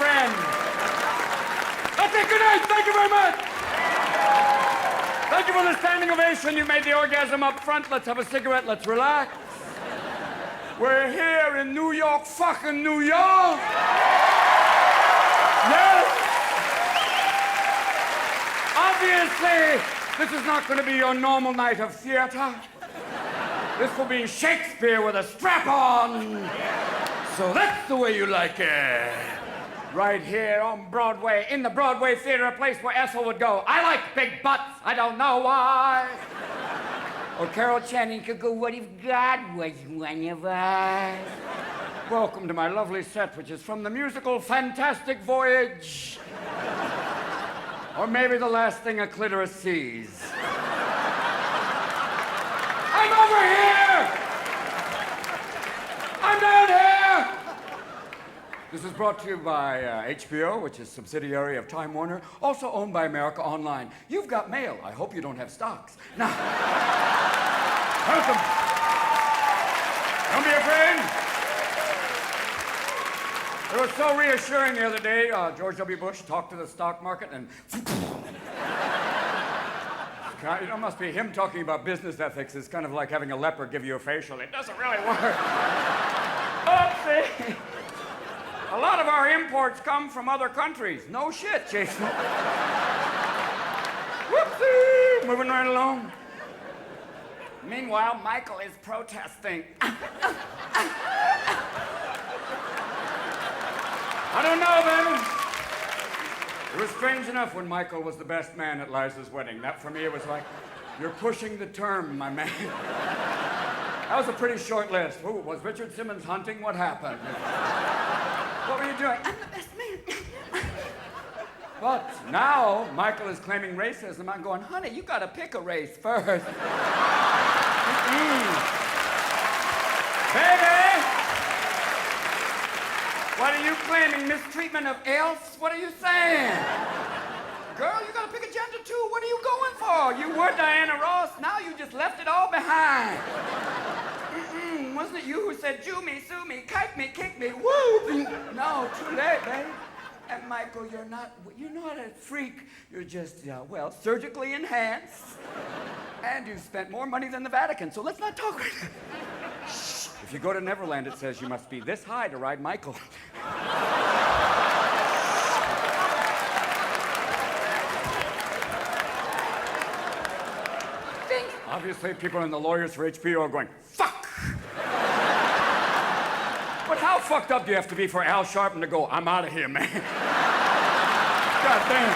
friend. That's it. Good night. Thank you very much. Thank you for the standing ovation. You made the orgasm up front. Let's have a cigarette. Let's relax. We're here in New York, fucking New York. Yes. Obviously, this is not going to be your normal night of theater. This will be Shakespeare with a strap on. So that's the way you like it. Right here on Broadway, in the Broadway Theater, a place where Ethel would go. I like big butts. I don't know why. Or Carol Channing could go, what if God was one of us? Welcome to my lovely set, which is from the musical Fantastic Voyage. Or maybe the last thing a clitoris sees. I'm over here! I'm down here! This is brought to you by HBO, which is a subsidiary of Time Warner, also owned by America Online. You've got mail. I hope you don't have stocks. Now, welcome. Don't be afraid. It was so reassuring the other day. George W. Bush talked to the stock market and... It must be him talking about business ethics. It's kind of like having a leper give you a facial. It doesn't really work. Oopsie. A lot of our imports come from other countries. No shit, Jason. Whoopsie! Moving right along. Meanwhile, Michael is protesting. I don't know, baby. It was strange enough when Michael was the best man at Liza's wedding. That, for me, it was like, you're pushing the term, my man. That was a pretty short list. Ooh, was Richard Simmons hunting? What happened? What were you doing? I'm the best man. But now, Michael is claiming racism. I'm going, honey, you gotta pick a race first. Baby! What are you claiming? Mistreatment of elves? What are you saying? Girl, you gotta pick a gender too. What are you going for? You were Diana Ross. Now you just left it all behind. Wasn't it you who said, Jew me, sue me, kite me, kick me, woo? No, too late, baby. And Michael, you're not a freak. You're just, surgically enhanced. And you've spent more money than the Vatican, so let's not talk right now. Shh. If you go to Neverland, it says you must be this high to ride Michael. Obviously, people in the lawyers for HBO are going, fuck! But how fucked up do you have to be for Al Sharpton to go, I'm out of here, man? God damn.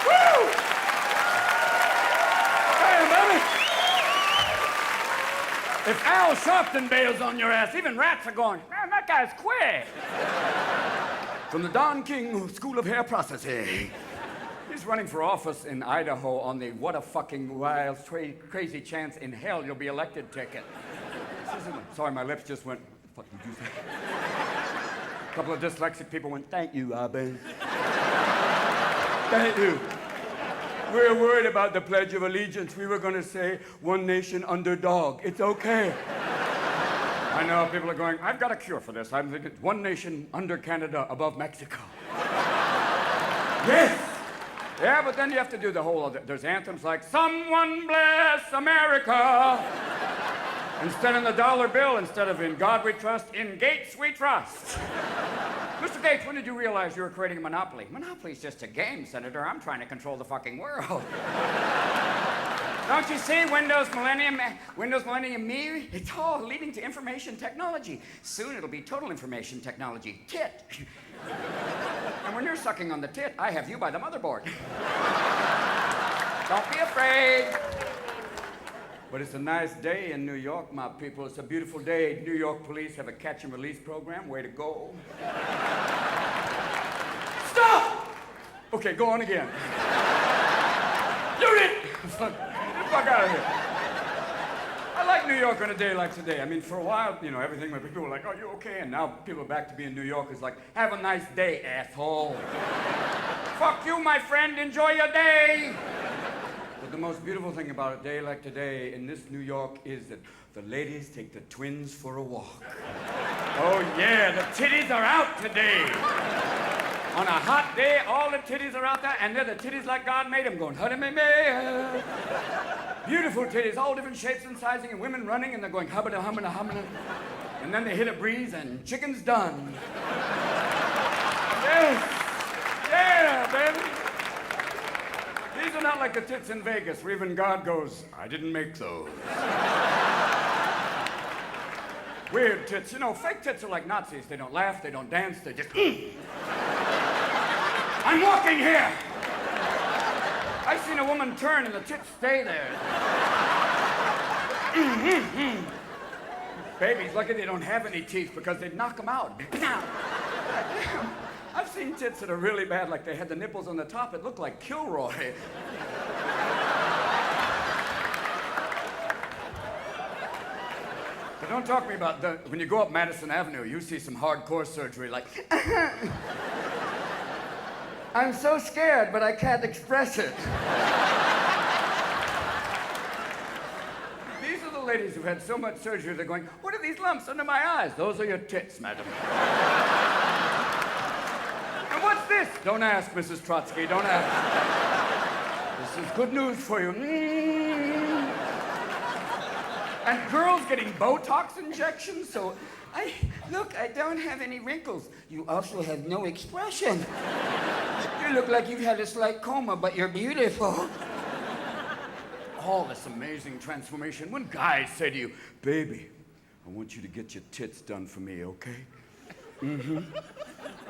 Woo! Damn, baby! If Al Sharpton bails on your ass, even rats are going, man, that guy's quick. From the Don King School of Hair Processing. He's running for office in Idaho on the what a fucking wild, crazy chance in hell you'll be elected ticket. Sorry, my lips just went, what the fuck did you say? A couple of dyslexic people went, thank you, Abel. Thank you. We were worried about the Pledge of Allegiance. We were going to say, one nation under dog. It's okay. I know, people are going, I've got a cure for this. I'm thinking, one nation under Canada, above Mexico. Yes! Yeah, but then you have to do the whole other. There's anthems like, someone bless America. Instead of the dollar bill, instead of in God we trust, in Gates we trust. Mr. Gates, when did you realize you were creating a monopoly? Monopoly's just a game, Senator. I'm trying to control the fucking world. Don't you see Windows Millennium Me? It's all leading to information technology. Soon it'll be total information technology. Tit. And when you're sucking on the tit, I have you by the motherboard. Don't be afraid. But it's a nice day in New York, my people. It's a beautiful day. New York police have a catch and release program. Way to go. Stop! Okay, go on again. Shoot it! Get the fuck out of here. I like New York on a day like today. I mean, for a while, everything where people were like, oh, you okay? And now people are back to being New Yorkers like, have a nice day, asshole. Fuck you, my friend. Enjoy your day. The most beautiful thing about a day like today in this New York is that the ladies take the twins for a walk. Oh yeah, the titties are out today. On a hot day, all the titties are out there, and they're the titties like God made them, going, huddy me me. Beautiful titties, all different shapes and sizing, and women running, and they're going hubbada hummada hummada. And then they hit a breeze, and chicken's done. Yes, yeah, baby. These are not like the tits in Vegas, where even God goes, I didn't make those. Weird tits. You know, fake tits are like Nazis. They don't laugh, they don't dance, they just... I'm walking here! I've seen a woman turn and the tits stay there. Babies, lucky they don't have any teeth because they'd knock them out. I've seen tits that are really bad, like they had the nipples on the top. It looked like Kilroy. But don't talk to me about when you go up Madison Avenue, you see some hardcore surgery like, I'm so scared, but I can't express it. These are the ladies who've had so much surgery, they're going, what are these lumps under my eyes? Those are your tits, madam. And what's this? Don't ask, Mrs. Trotsky, don't ask. This is good news for you. And girls getting Botox injections, so look, I don't have any wrinkles. You also have no expression. You look like you've had a slight coma, but you're beautiful. All this amazing transformation. When guys say to you, baby, I want you to get your tits done for me, okay? Mm-hmm.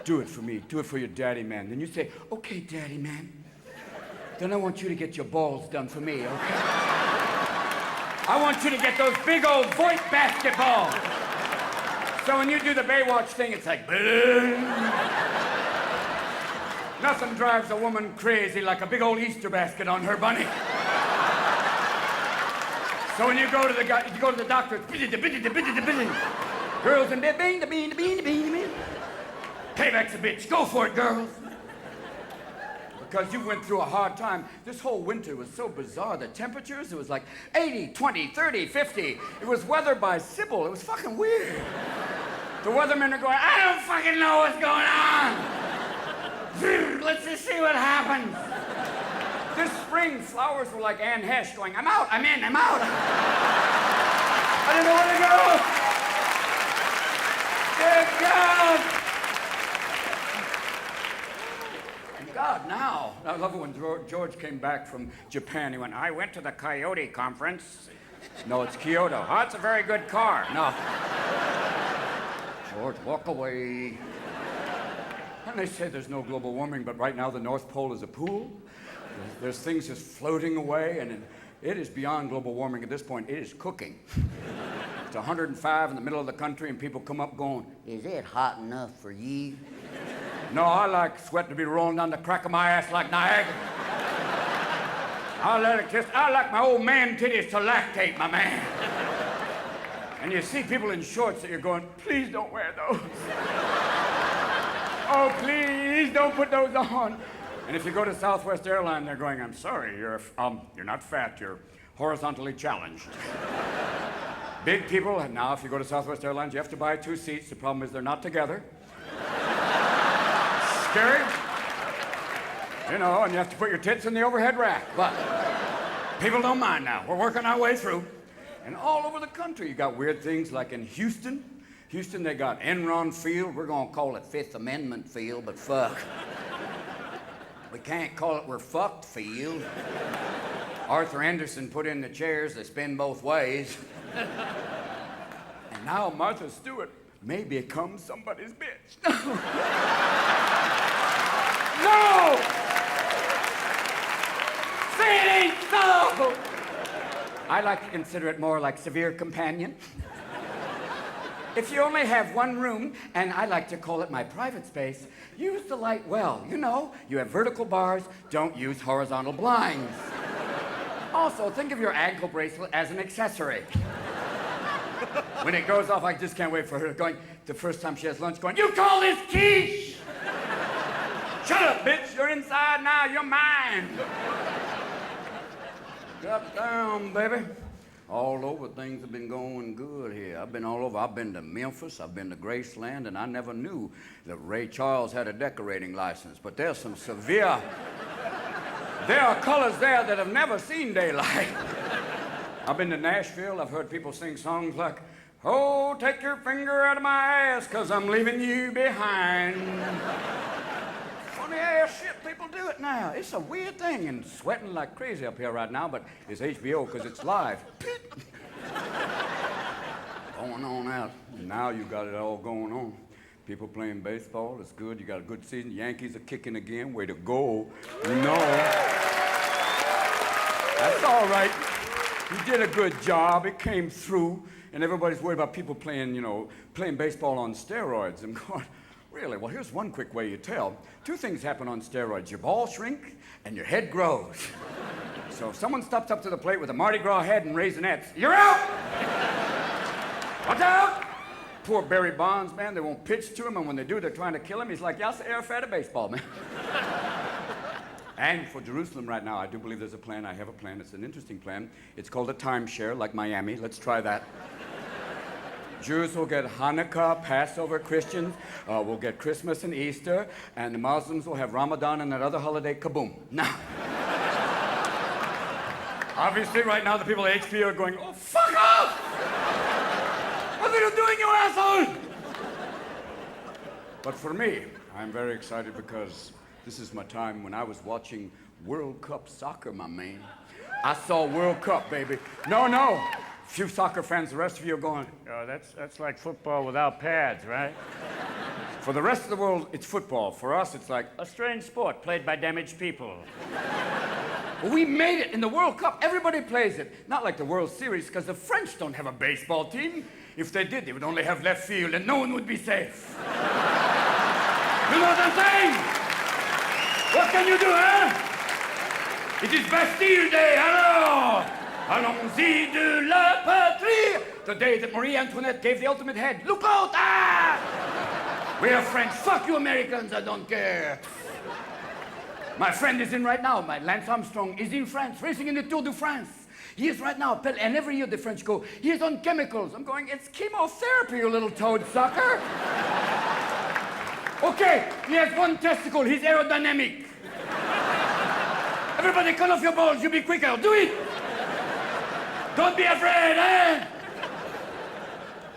Do it for me. Do it for your daddy man. Then you say, okay, daddy man. Then I want you to get your balls done for me, okay? I want you to get those big old Voight basketballs. So when you do the Baywatch thing, it's like, boom. Nothing drives a woman crazy like a big old Easter basket on her bunny. So when you go to the doctor, it's girls and bean. Payback's a bitch. Go for it, girls. Because you went through a hard time. This whole winter was so bizarre. The temperatures, it was like 80, 20, 30, 50. It was weather by Sybil. It was fucking weird. The weathermen are going, I don't fucking know what's going on. Let's just see what happens. This spring, flowers were like Anne Hesh going, I'm out, I'm in, I'm out. I didn't know where to go. Good God. God, now. I love it when George came back from Japan. He went, I went to the Coyote conference. No, it's Kyoto. Oh, it's a very good car. No. George, walk away. And they say there's no global warming, but right now the North Pole is a pool. There's things just floating away, and it is beyond global warming at this point. It is cooking. It's 105 in the middle of the country, and people come up going, is it hot enough for ye? No, I like sweat to be rolling down the crack of my ass like Niagara. I like my old man titties to lactate, my man. And you see people in shorts that you're going, please don't wear those. Oh, please don't put those on. And if you go to Southwest Airlines, they're going, I'm sorry, you're not fat, you're horizontally challenged. Big people, and now if you go to Southwest Airlines, you have to buy 2 seats. The problem is they're not together. Scary. You know, and you have to put your tits in the overhead rack. But people don't mind now. We're working our way through. And all over the country, you got weird things like in Houston. Houston, they got Enron Field. We're going to call it Fifth Amendment Field, but fuck. We can't call it We're Fucked Field. Arthur Anderson put in the chairs. They spin both ways. And now Martha Stewart may become somebody's bitch. No! Say it ain't so! I like to consider it more like severe companion. If you only have one room, and I like to call it my private space, use the light well. You know, you have vertical bars, don't use horizontal blinds. Also, think of your ankle bracelet as an accessory. When it goes off, I just can't wait for her going, the first time she has lunch, going, you call this quiche? Shut up, bitch, you're inside now, you're mine. Goddamn, baby. All over, things have been going good here. I've been all over. I've been to Memphis, I've been to Graceland, and I never knew that Ray Charles had a decorating license. But there's some severe... There are colors there that have never seen daylight. I've been to Nashville. I've heard people sing songs like, "Oh, take your finger out of my ass, 'cause I'm leaving you behind." Funny ass shit, people do it now. It's a weird thing, and sweating like crazy up here right now, but it's HBO because it's live. Going on out. Now you got it all going on. People playing baseball, it's good. You got a good season. Yankees are kicking again. Way to go. You know. That's all right. You did a good job. It came through. And everybody's worried about people playing, playing baseball on steroids. I'm going, really? Well, here's one quick way you tell. Two things happen on steroids. Your balls shrink and your head grows. So if someone steps up to the plate with a Mardi Gras head and raisinets, you're out! Watch out! Poor Barry Bonds, man, they won't pitch to him, and when they do, they're trying to kill him. He's like, "Y'all say airfare to baseball, man." And for Jerusalem right now, I do believe there's a plan. I have a plan. It's an interesting plan. It's called a timeshare, like Miami. Let's try that. Jews will get Hanukkah, Passover, Christians will get Christmas and Easter, and the Muslims will have Ramadan and that other holiday, kaboom. Now, obviously right now the people at HP are going, "Oh, fuck off! What are you doing, you asshole?" But for me, I'm very excited because this is my time when I was watching World Cup soccer, my man. I saw World Cup, baby. No. Few soccer fans, the rest of you are going, "Oh, that's like football without pads, right?" For the rest of the world, it's football. For us, it's like a strange sport played by damaged people. Well, we made it in the World Cup. Everybody plays it. Not like the World Series, because the French don't have a baseball team. If they did, they would only have left field, and no one would be safe. You know what I'm saying? What can you do, huh? It is Bastille Day, alors! Allons-y de la patrie! The day that Marie Antoinette gave the ultimate head. Look out! Ah! We are French. Fuck you, Americans. I don't care. My friend is in right now. My Lance Armstrong is in France, racing in the Tour de France. He is right now, and every year the French go, he is on chemicals. I'm going, it's chemotherapy, you little toad sucker. Okay, he has one testicle. He's aerodynamic. Everybody cut off your balls. You be quicker. Do it. Don't be afraid, eh?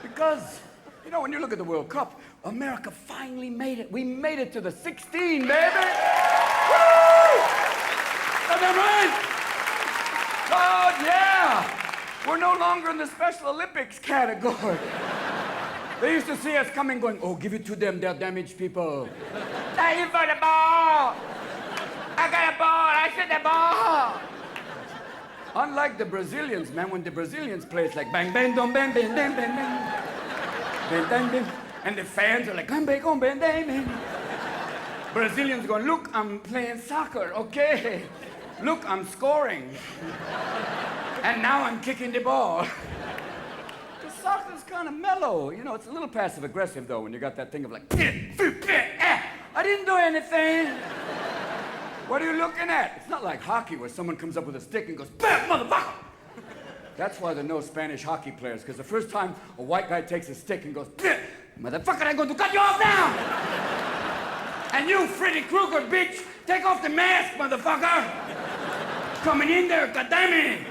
Because, when you look at the World Cup, America finally made it. We made it to the 16, baby. Woo! Is that right? Oh, yeah. We're no longer in the Special Olympics category. They used to see us coming going, "Oh, give it to them, they're damaged people." "Thank you for the ball. I got a ball. I said the ball." Unlike the Brazilians, man, when the Brazilians play, it's like bang, bang, dum, bang, bang, bang, bang, bang. Bang, bang, bang. And the fans are like, "Come back, come bang, bang, bang." Brazilians going, "Look, I'm playing soccer, okay. Look, I'm scoring. And now I'm kicking the ball." The soccer's kind of mellow. It's a little passive-aggressive, though, when you got that thing of like, "I didn't do anything. What are you looking at?" It's not like hockey where someone comes up with a stick and goes, "Bam, motherfucker!" That's why there are no Spanish hockey players, because the first time a white guy takes a stick and goes, "Motherfucker, I'm going to cut you off now!" And you, Freddy Krueger, bitch, take off the mask, motherfucker! Coming in there, goddammit!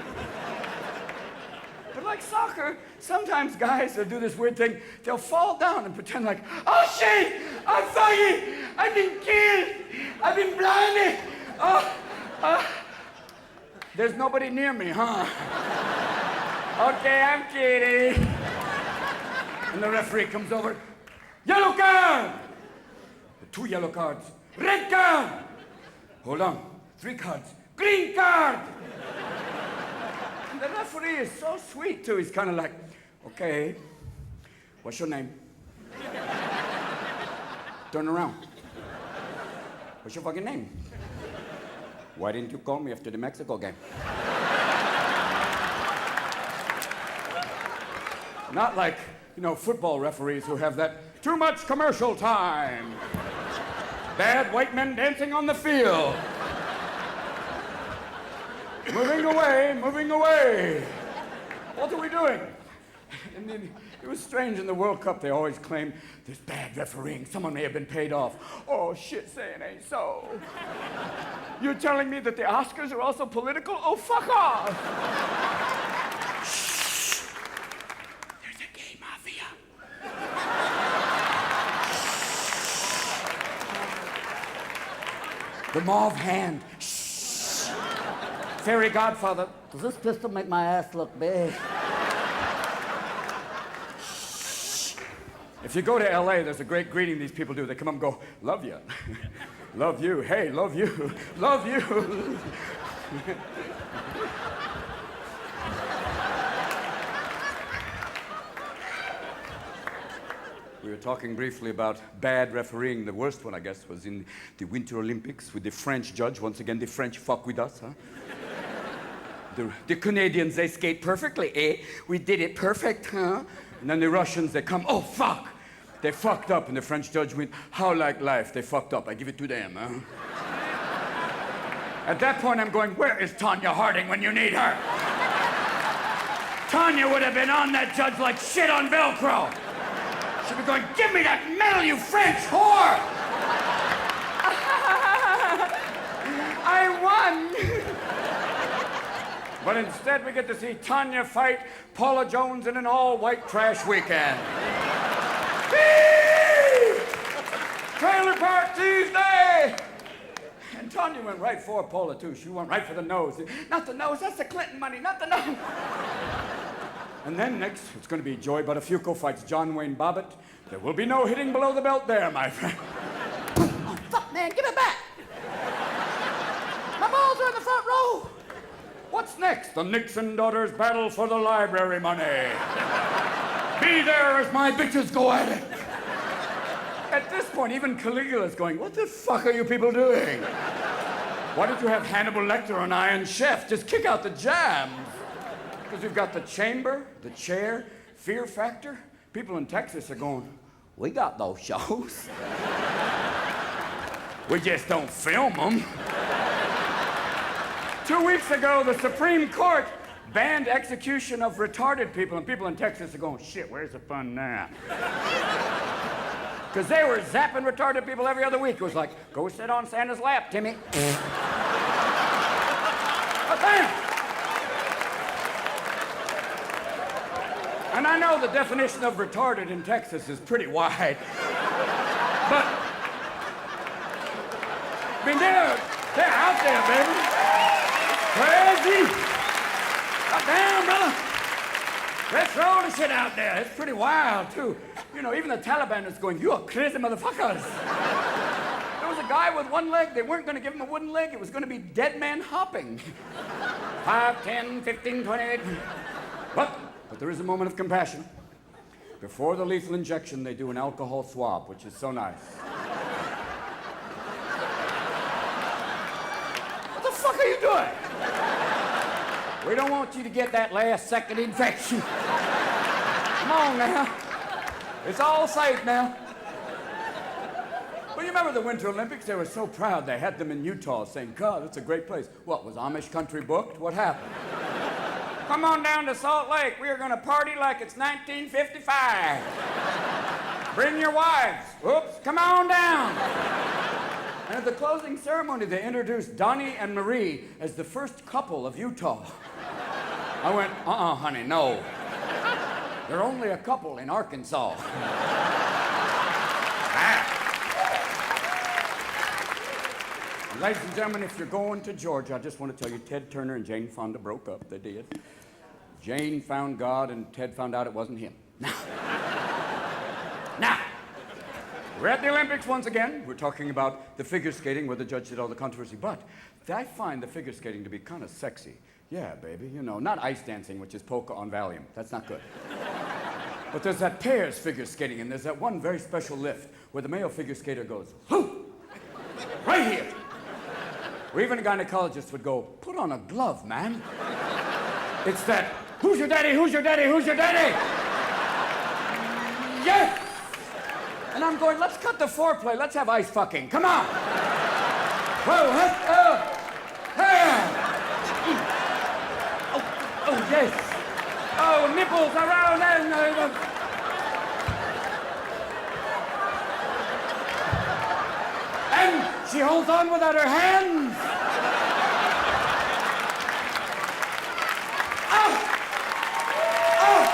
But like soccer, sometimes guys will do this weird thing. They'll fall down and pretend like, "Oh shit! I'm fucking! I've been killed! I've been blinded! There's nobody near me, huh?" "Okay, I'm kidding." And the referee comes over. "Yellow card!" 2 yellow cards. "Red card!" "Hold on. 3 cards. Green card!" And the referee is so sweet, too. He's kind of like, "Okay, what's your name? Turn around. What's your fucking name? Why didn't you call me after the Mexico game?" Not like, football referees who have that too much commercial time. Bad white men dancing on the field. Moving away, moving away. What are we doing? And then, it was strange in the World Cup, they always claim there's bad refereeing. Someone may have been paid off. Oh, shit, say it ain't so. You're telling me that the Oscars are also political? Oh, fuck off. Shh. There's a gay mafia. The mauve hand. Shh. Fairy godfather. Does this pistol make my ass look big? If you go to LA, there's a great greeting these people do. They come up and go, love you. Love you. Hey, love you. Love you. We were talking briefly about bad refereeing. The worst one, I guess, was in the Winter Olympics with the French judge. Once again, the French fuck with us, huh? The Canadians, they skate perfectly, eh? We did it perfect, huh? And then the Russians, they come, oh, fuck. They fucked up, and the French judge went, how like life? They fucked up. I give it to them, huh? At that point, I'm going, where is Tanya Harding when you need her? Tanya would have been on that judge like shit on Velcro. She'd be going, give me that medal, you French whore! I won! But instead, we get to see Tanya fight Paula Jones in an all-white trash weekend. Trailer Park Tuesday! And Tanya went right for Paula, too. She went right for the nose. Not the nose, that's the Clinton money, not the nose. And then next, it's going to be Joey Buttafuoco fights John Wayne Bobbitt. There will be no hitting below the belt there, my friend. Oh, fuck, man, give it back. My balls are in the front row. What's next? The Nixon daughters battle for the library money. Be there as my bitches go at it. At this point, even Caligula's going, what the fuck are you people doing? Why don't you have Hannibal Lecter on Iron Chef? Just kick out the jams. Because we've got the chamber, the chair, Fear Factor. People in Texas are going, we got those shows. We just don't film them. 2 weeks ago, the Supreme Court banned execution of retarded people, and people in Texas are going, shit, where's the fun now? Because they were zapping retarded people every other week. It was like, go sit on Santa's lap, Timmy. But bam! And I know the definition of retarded in Texas is pretty wide. But, I mean, they're out there, baby. Crazy. Got down, brother. Let's throw the shit out there. It's pretty wild, too. You know, even the Taliban is going, you are crazy motherfuckers. There was a guy with one leg. They weren't going to give him a wooden leg. It was going to be dead man hopping. 5, 10, 15, 20. But there is a moment of compassion. Before the lethal injection, they do an alcohol swab, which is so nice. What the fuck are you doing? We don't want you to get that last second infection. Come on now. It's all safe now. Well, you remember the Winter Olympics? They were so proud they had them in Utah saying, God, it's a great place. What, was Amish country booked? What happened? Come on down to Salt Lake. We are going to party like it's 1955. Bring your wives. Oops, come on down. And at the closing ceremony, they introduced Donnie and Marie as the first couple of Utah. I went, honey, no. They're only a couple in Arkansas. Ladies and gentlemen, if you're going to Georgia, I just want to tell you, Ted Turner and Jane Fonda broke up. They did. Jane found God, and Ted found out it wasn't him. Now, we're at the Olympics once again. We're talking about the figure skating where the judge did all the controversy. But I find the figure skating to be kind of sexy. Yeah, baby, you know, not ice dancing, which is polka on Valium. That's not good. But there's that pairs figure skating, and there's that one very special lift where the male figure skater goes, hoo, right here. Or even a gynecologist would go, put on a glove, man. It's that, who's your daddy, who's your daddy, who's your daddy? Yes! And I'm going, let's cut the foreplay, let's have ice fucking, come on! Whoa, hey! goes on without her hands. Oh! Oh!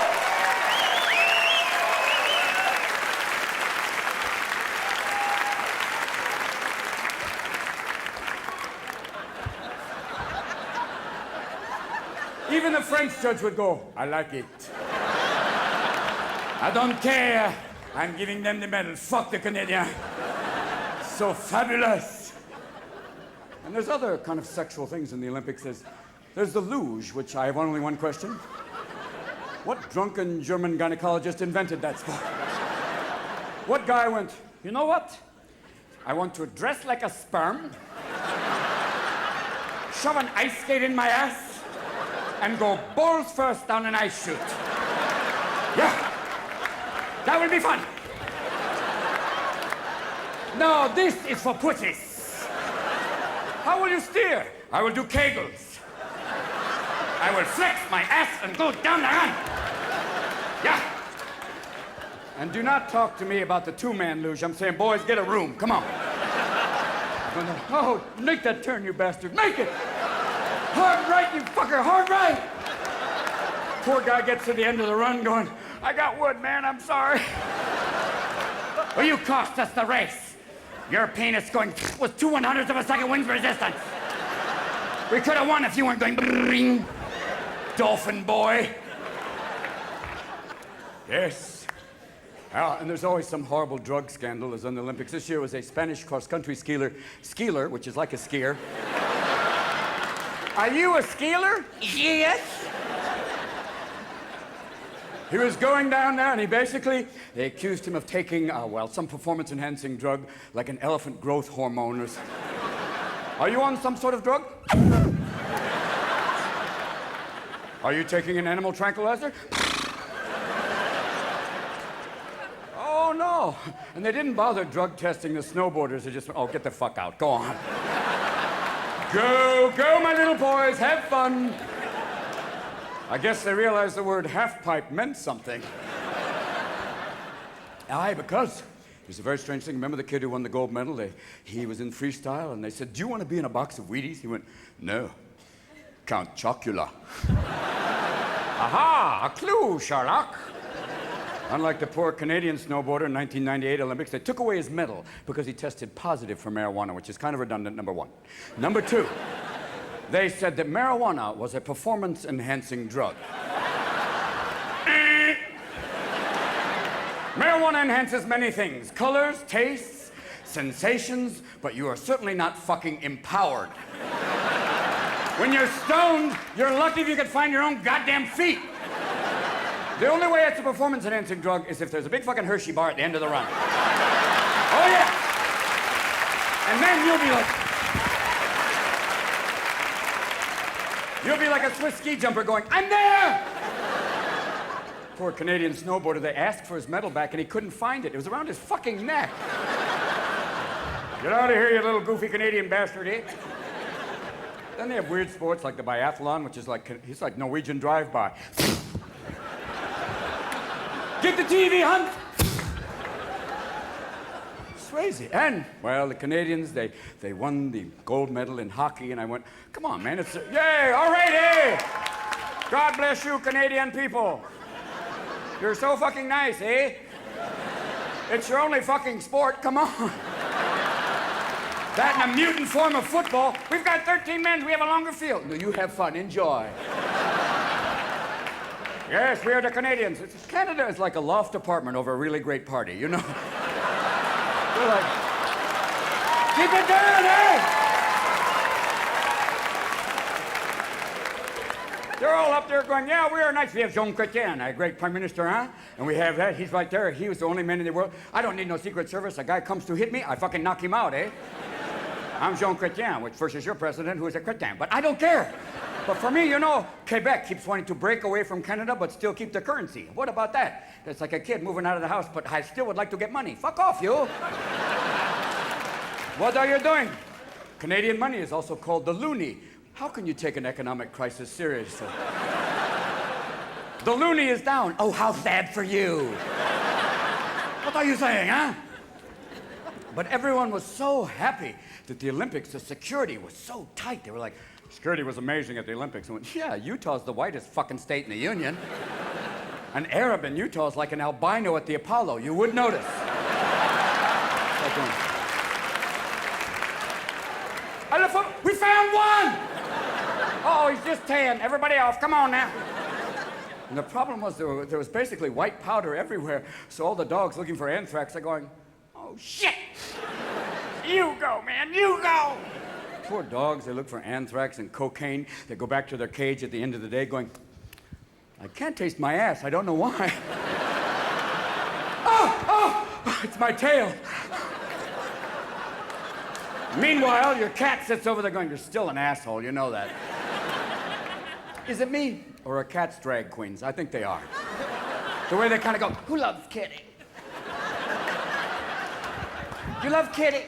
Even the French judge would go, I like it. I don't care. I'm giving them the medal. Fuck the Canadian. So fabulous. And there's other kind of sexual things in the Olympics. There's the luge, which I have only one question. What drunken German gynecologist invented that sport? What guy went, you know what? I want to dress like a sperm, shove an ice skate in my ass, and go balls first down an ice chute. Yeah. That will be fun. No, this is for pussies. How will you steer? I will do kegels. I will flex my ass and go down the run. Yeah. And do not talk to me about the two-man luge. I'm saying, boys, get a room. Come on. Oh, make that turn, you bastard. Make it. Hard right, you fucker. Hard right. Poor guy gets to the end of the run going, I got wood, man, I'm sorry. Well, you cost us the race. Your penis going with 2/100ths of a second wind resistance. We could have won if you weren't going bring, dolphin boy. Yes. And there's always some horrible drug scandal as in the Olympics. This year was a Spanish cross-country skier, which is like a skier. Are you a skier? Yes. He was going down there, and they accused him of taking, some performance-enhancing drug, like an elephant growth hormone or something. Are you on some sort of drug? Are you taking an animal tranquilizer? Oh, no. And they didn't bother drug testing the snowboarders. They just went, oh, get the fuck out. Go on. Go, go, my little boys. Have fun. I guess they realized the word half-pipe meant something. Aye, because it's a very strange thing. Remember the kid who won the gold medal? He was in freestyle, and they said, do you want to be in a box of Wheaties? He went, no, Count Chocula. Aha, a clue, Sherlock. Unlike the poor Canadian snowboarder in 1998 Olympics, they took away his medal because he tested positive for marijuana, which is kind of redundant, number one. Number two, they said that marijuana was a performance-enhancing drug. Marijuana enhances many things. Colors, tastes, sensations, but you are certainly not fucking empowered. When you're stoned, you're lucky if you can find your own goddamn feet. The only way it's a performance-enhancing drug is if there's a big fucking Hershey bar at the end of the run. Oh, yeah. And then you'll be like a Swiss ski jumper going, I'm there! Poor Canadian snowboarder, they asked for his medal back and he couldn't find it. It was around his fucking neck. Get out of here, you little goofy Canadian bastard, eh? Then they have weird sports like the biathlon, which is he's like Norwegian drive-by. Get the TV, Hunt! It's crazy. And, well, the Canadians, they won the gold medal in hockey, and I went, come on, man, yay, all right, hey! God bless you, Canadian people. You're so fucking nice, eh? It's your only fucking sport, come on. That and a mutant form of football. We've got 13 men, we have a longer field. No, you have fun, enjoy. Yes, we are the Canadians. Canada is like a loft apartment over a really great party, you know? They're like, keep it down, eh? They're all up there going, yeah, we are nice. We have Jean Chrétien, a great prime minister, huh? And we have that. He's right there. He was the only man in the world. I don't need no Secret Service. A guy comes to hit me, I fucking knock him out, eh? I'm Jean Chrétien, which versus your president, who is a Chrétien. But I don't care. But for me, you know, Quebec keeps wanting to break away from Canada, but still keep the currency. What about that? It's like a kid moving out of the house, but I still would like to get money. Fuck off, you. What are you doing? Canadian money is also called the loonie. How can you take an economic crisis seriously? The loonie is down. Oh, how sad for you. What are you saying, huh? But everyone was so happy that the Olympics, the security was so tight. They were like, security was amazing at the Olympics. I went, yeah, Utah's the whitest fucking state in the union. An Arab in Utah is like an albino at the Apollo. You would notice. We found one! Oh, he's just tan. Everybody off. Come on now. And the problem was there was basically white powder everywhere, so all the dogs looking for anthrax are going, oh, shit! You go, man, you go! Poor dogs, they look for anthrax and cocaine. They go back to their cage at the end of the day going, I can't taste my ass. I don't know why. Oh, it's my tail. Meanwhile, your cat sits over there going, you're still an asshole, you know that. Is it me or are cats drag queens? I think they are. The way they kind of go, who loves Kitty? You love Kitty?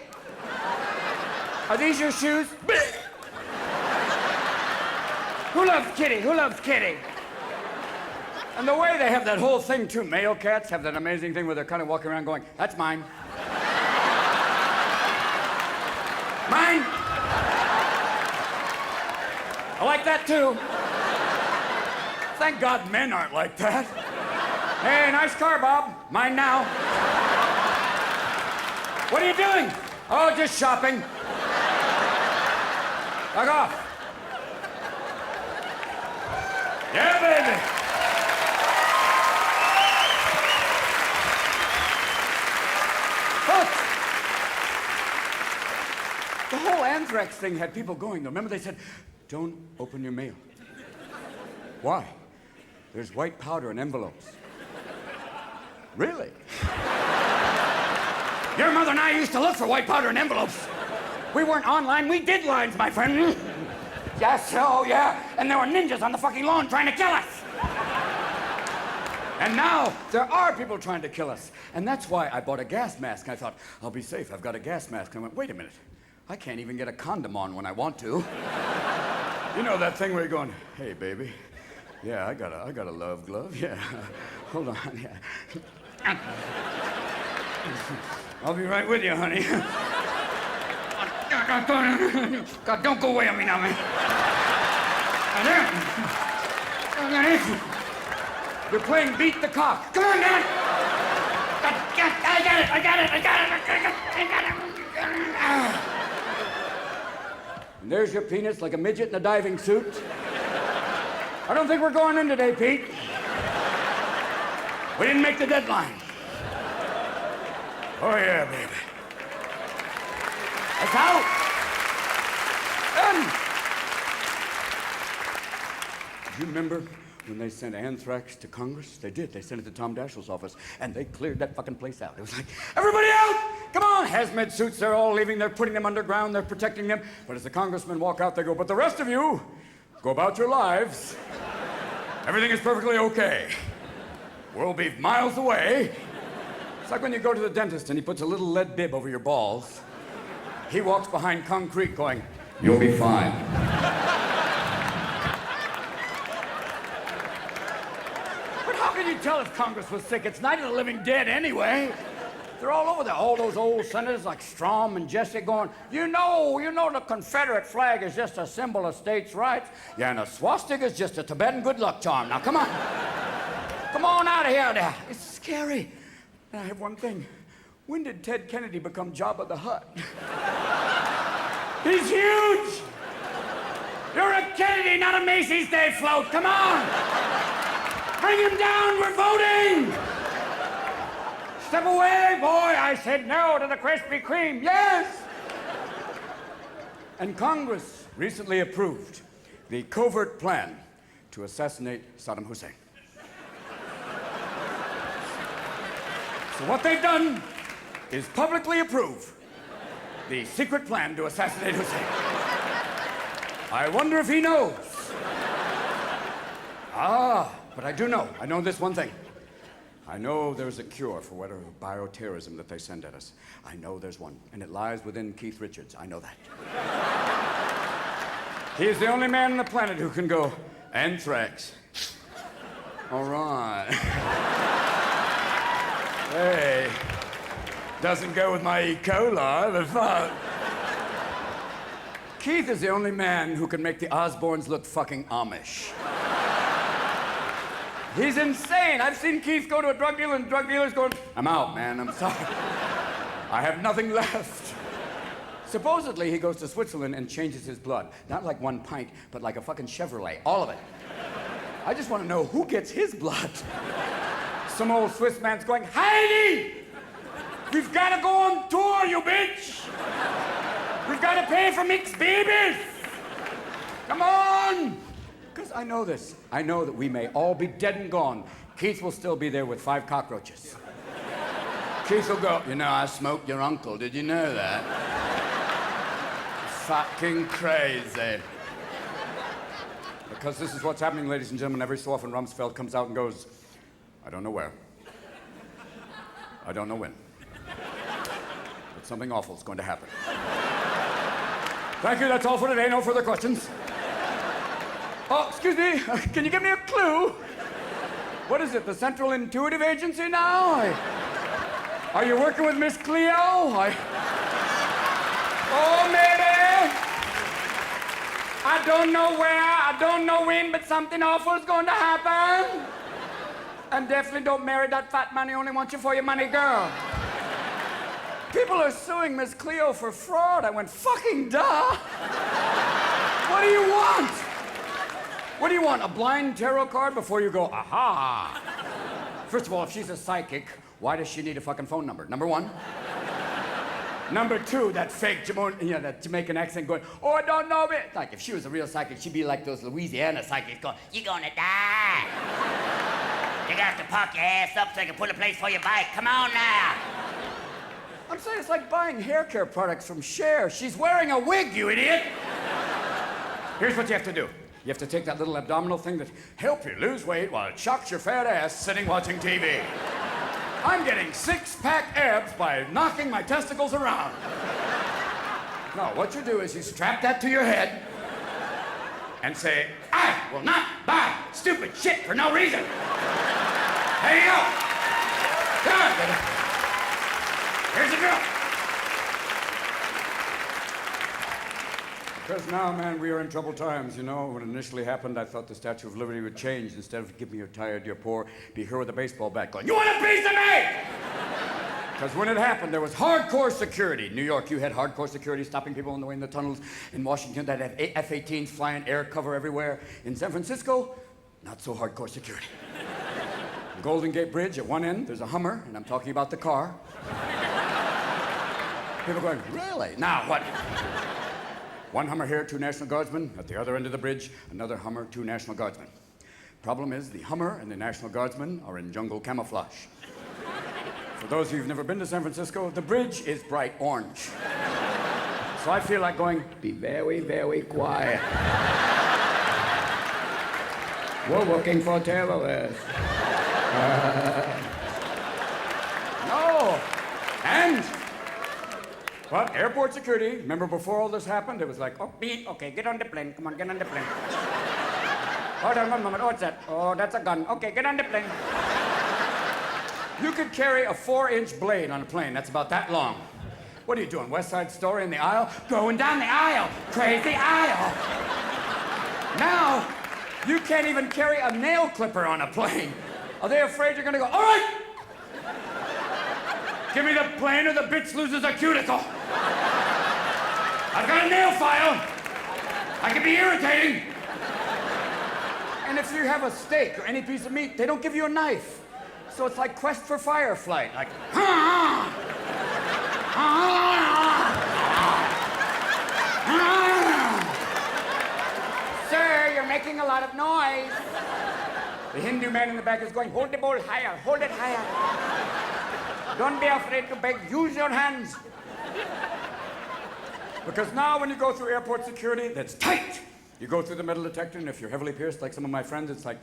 Are these your shoes? Who loves Kitty? Who loves Kitty? And the way they have that whole thing, too. Male cats have that amazing thing where they're kind of walking around going, that's mine. Mine. I like that, too. Thank God men aren't like that. Hey, nice car, Bob. Mine now. What are you doing? Oh, just shopping. Fuck off. Yeah, baby. Folks, the whole anthrax thing had people going, though. Remember they said, don't open your mail. Why? There's white powder in envelopes. Really? Your mother and I used to look for white powder in envelopes. We weren't online, we did lines, my friend. Yes, oh yeah. And there were ninjas on the fucking lawn trying to kill us. And now there are people trying to kill us. And that's why I bought a gas mask. I thought, I'll be safe, I've got a gas mask. And I went, wait a minute. I can't even get a condom on when I want to. You know that thing where you're going, hey, baby. Yeah, I got a love glove, yeah. Hold on, yeah. I'll be right with you, honey. God, don't go away on me now, man. You're playing beat the cock. Come on, man. I got it. And there's your penis like a midget in a diving suit. I don't think we're going in today, Pete. We didn't make the deadline. Oh, yeah, baby. That's out. Do you remember when they sent anthrax to Congress? They did. They sent it to Tom Dashiell's office, and they cleared that fucking place out. It was like, everybody out! Come on! Hazmat suits, they're all leaving. They're putting them underground. They're protecting them. But as the congressmen walk out, they go, but the rest of you, go about your lives. Everything is perfectly okay. We'll be miles away. It's like when you go to the dentist and he puts a little lead bib over your balls. He walks behind concrete going, you'll be fine. But how can you tell if Congress was sick? It's Night of the Living Dead anyway. They're all over there. All those old senators like Strom and Jesse going, you know the Confederate flag is just a symbol of states' rights. Yeah, and a swastika is just a Tibetan good luck charm. Now, come on. Come on out of here now. It's scary. And I have one thing. When did Ted Kennedy become Jabba the Hutt? He's huge! You're a Kennedy, not a Macy's Day float. Come on! Bring him down, we're voting! Step away, boy! I said no to the Krispy Kreme, yes! And Congress recently approved the covert plan to assassinate Saddam Hussein. So what they've done is publicly approve the secret plan to assassinate Hussein. I wonder if he knows. But I do know. I know this one thing. I know there's a cure for whatever bioterrorism that they send at us. I know there's one, and it lies within Keith Richards. I know that. He is the only man on the planet who can go, anthrax. All right. Hey. Doesn't go with my E. coli, but fuck. Keith is the only man who can make the Osbournes look fucking Amish. He's insane. I've seen Keith go to a drug dealer and the drug dealer's going, I'm out, man, I'm sorry. I have nothing left. Supposedly, he goes to Switzerland and changes his blood. Not like 1 pint, but like a fucking Chevrolet, all of it. I just want to know who gets his blood. Some old Swiss man's going, Heidi! We've got to go on tour, you bitch! We've got to pay for mixed babies! Come on! Because I know this. I know that we may all be dead and gone. Keith will still be there with 5 cockroaches. Keith will go, you know, I smoked your uncle. Did you know that? Fucking crazy. Because this is what's happening, ladies and gentlemen. Every so often, Rumsfeld comes out and goes, I don't know where. I don't know when. But something awful is going to happen. Thank you, that's all for today. No further questions. Oh, excuse me, can you give me a clue? What is it, the Central Intuitive Agency now? Are you working with Miss Cleo? Oh, maybe. I don't know where, I don't know when, but something awful is going to happen. And definitely don't marry that fat man who only wants you for your money, girl. People are suing Miss Cleo for fraud. I went, fucking duh. What do you want? What do you want, a blind tarot card before you go, aha? First of all, if she's a psychic, why does she need a fucking phone number? Number one. Number two, that fake that Jamaican accent going, oh, I don't know it. Like, if she was a real psychic, she'd be like those Louisiana psychics going, you're gonna die. You're gonna have to park your ass up so I can put a place for your bike. Come on now. I'm saying it's like buying hair care products from Cher. She's wearing a wig, you idiot. Here's what you have to do. You have to take that little abdominal thing that helps you lose weight while it shocks your fat ass sitting watching TV. I'm getting 6-pack abs by knocking my testicles around. No, what you do is you strap that to your head and say, I will not buy stupid shit for no reason. There you go. Done. Here's the drill. Because now, man, we are in troubled times, you know. When it initially happened, I thought the Statue of Liberty would change. Instead of give me you're tired, you're poor, be here with a baseball bat going, you want a piece of me? Because when it happened, there was hardcore security. New York, you had hardcore security stopping people on the way in the tunnels. In Washington, that had F-18s flying air cover everywhere. In San Francisco, not so hardcore security. The Golden Gate Bridge, at one end, there's a Hummer, and I'm talking about the car. People going, really? Now, what? One Hummer here, 2 National Guardsmen. At the other end of the bridge, another Hummer, 2 National Guardsmen. Problem is, the Hummer and the National Guardsmen are in jungle camouflage. For those of you who've never been to San Francisco, the bridge is bright orange. So I feel like going, be very, very quiet. We're looking for terrorists. No. And what? Airport security. Remember before all this happened, it was like, oh, beep, okay, get on the plane. Come on, get on the plane. Hold on one moment. Oh, what's that? Oh, that's a gun. Okay, get on the plane. You could carry a 4-inch blade on a plane. That's about that long. What are you doing, West Side Story in the aisle? Going down the aisle. Crazy aisle. Now, you can't even carry a nail clipper on a plane. Are they afraid you're gonna go, all right? Give me the plane or the bitch loses a cuticle. I've got a nail file. I can be irritating. And if you have a steak or any piece of meat, they don't give you a knife. So it's like Quest for Firefly. Like, sir, you're making a lot of noise. The Hindu man in the back is going, hold the bowl higher, hold it higher. Don't be afraid to beg, use your hands. Because now when you go through airport security, that's tight. You go through the metal detector, and if you're heavily pierced, like some of my friends, it's like,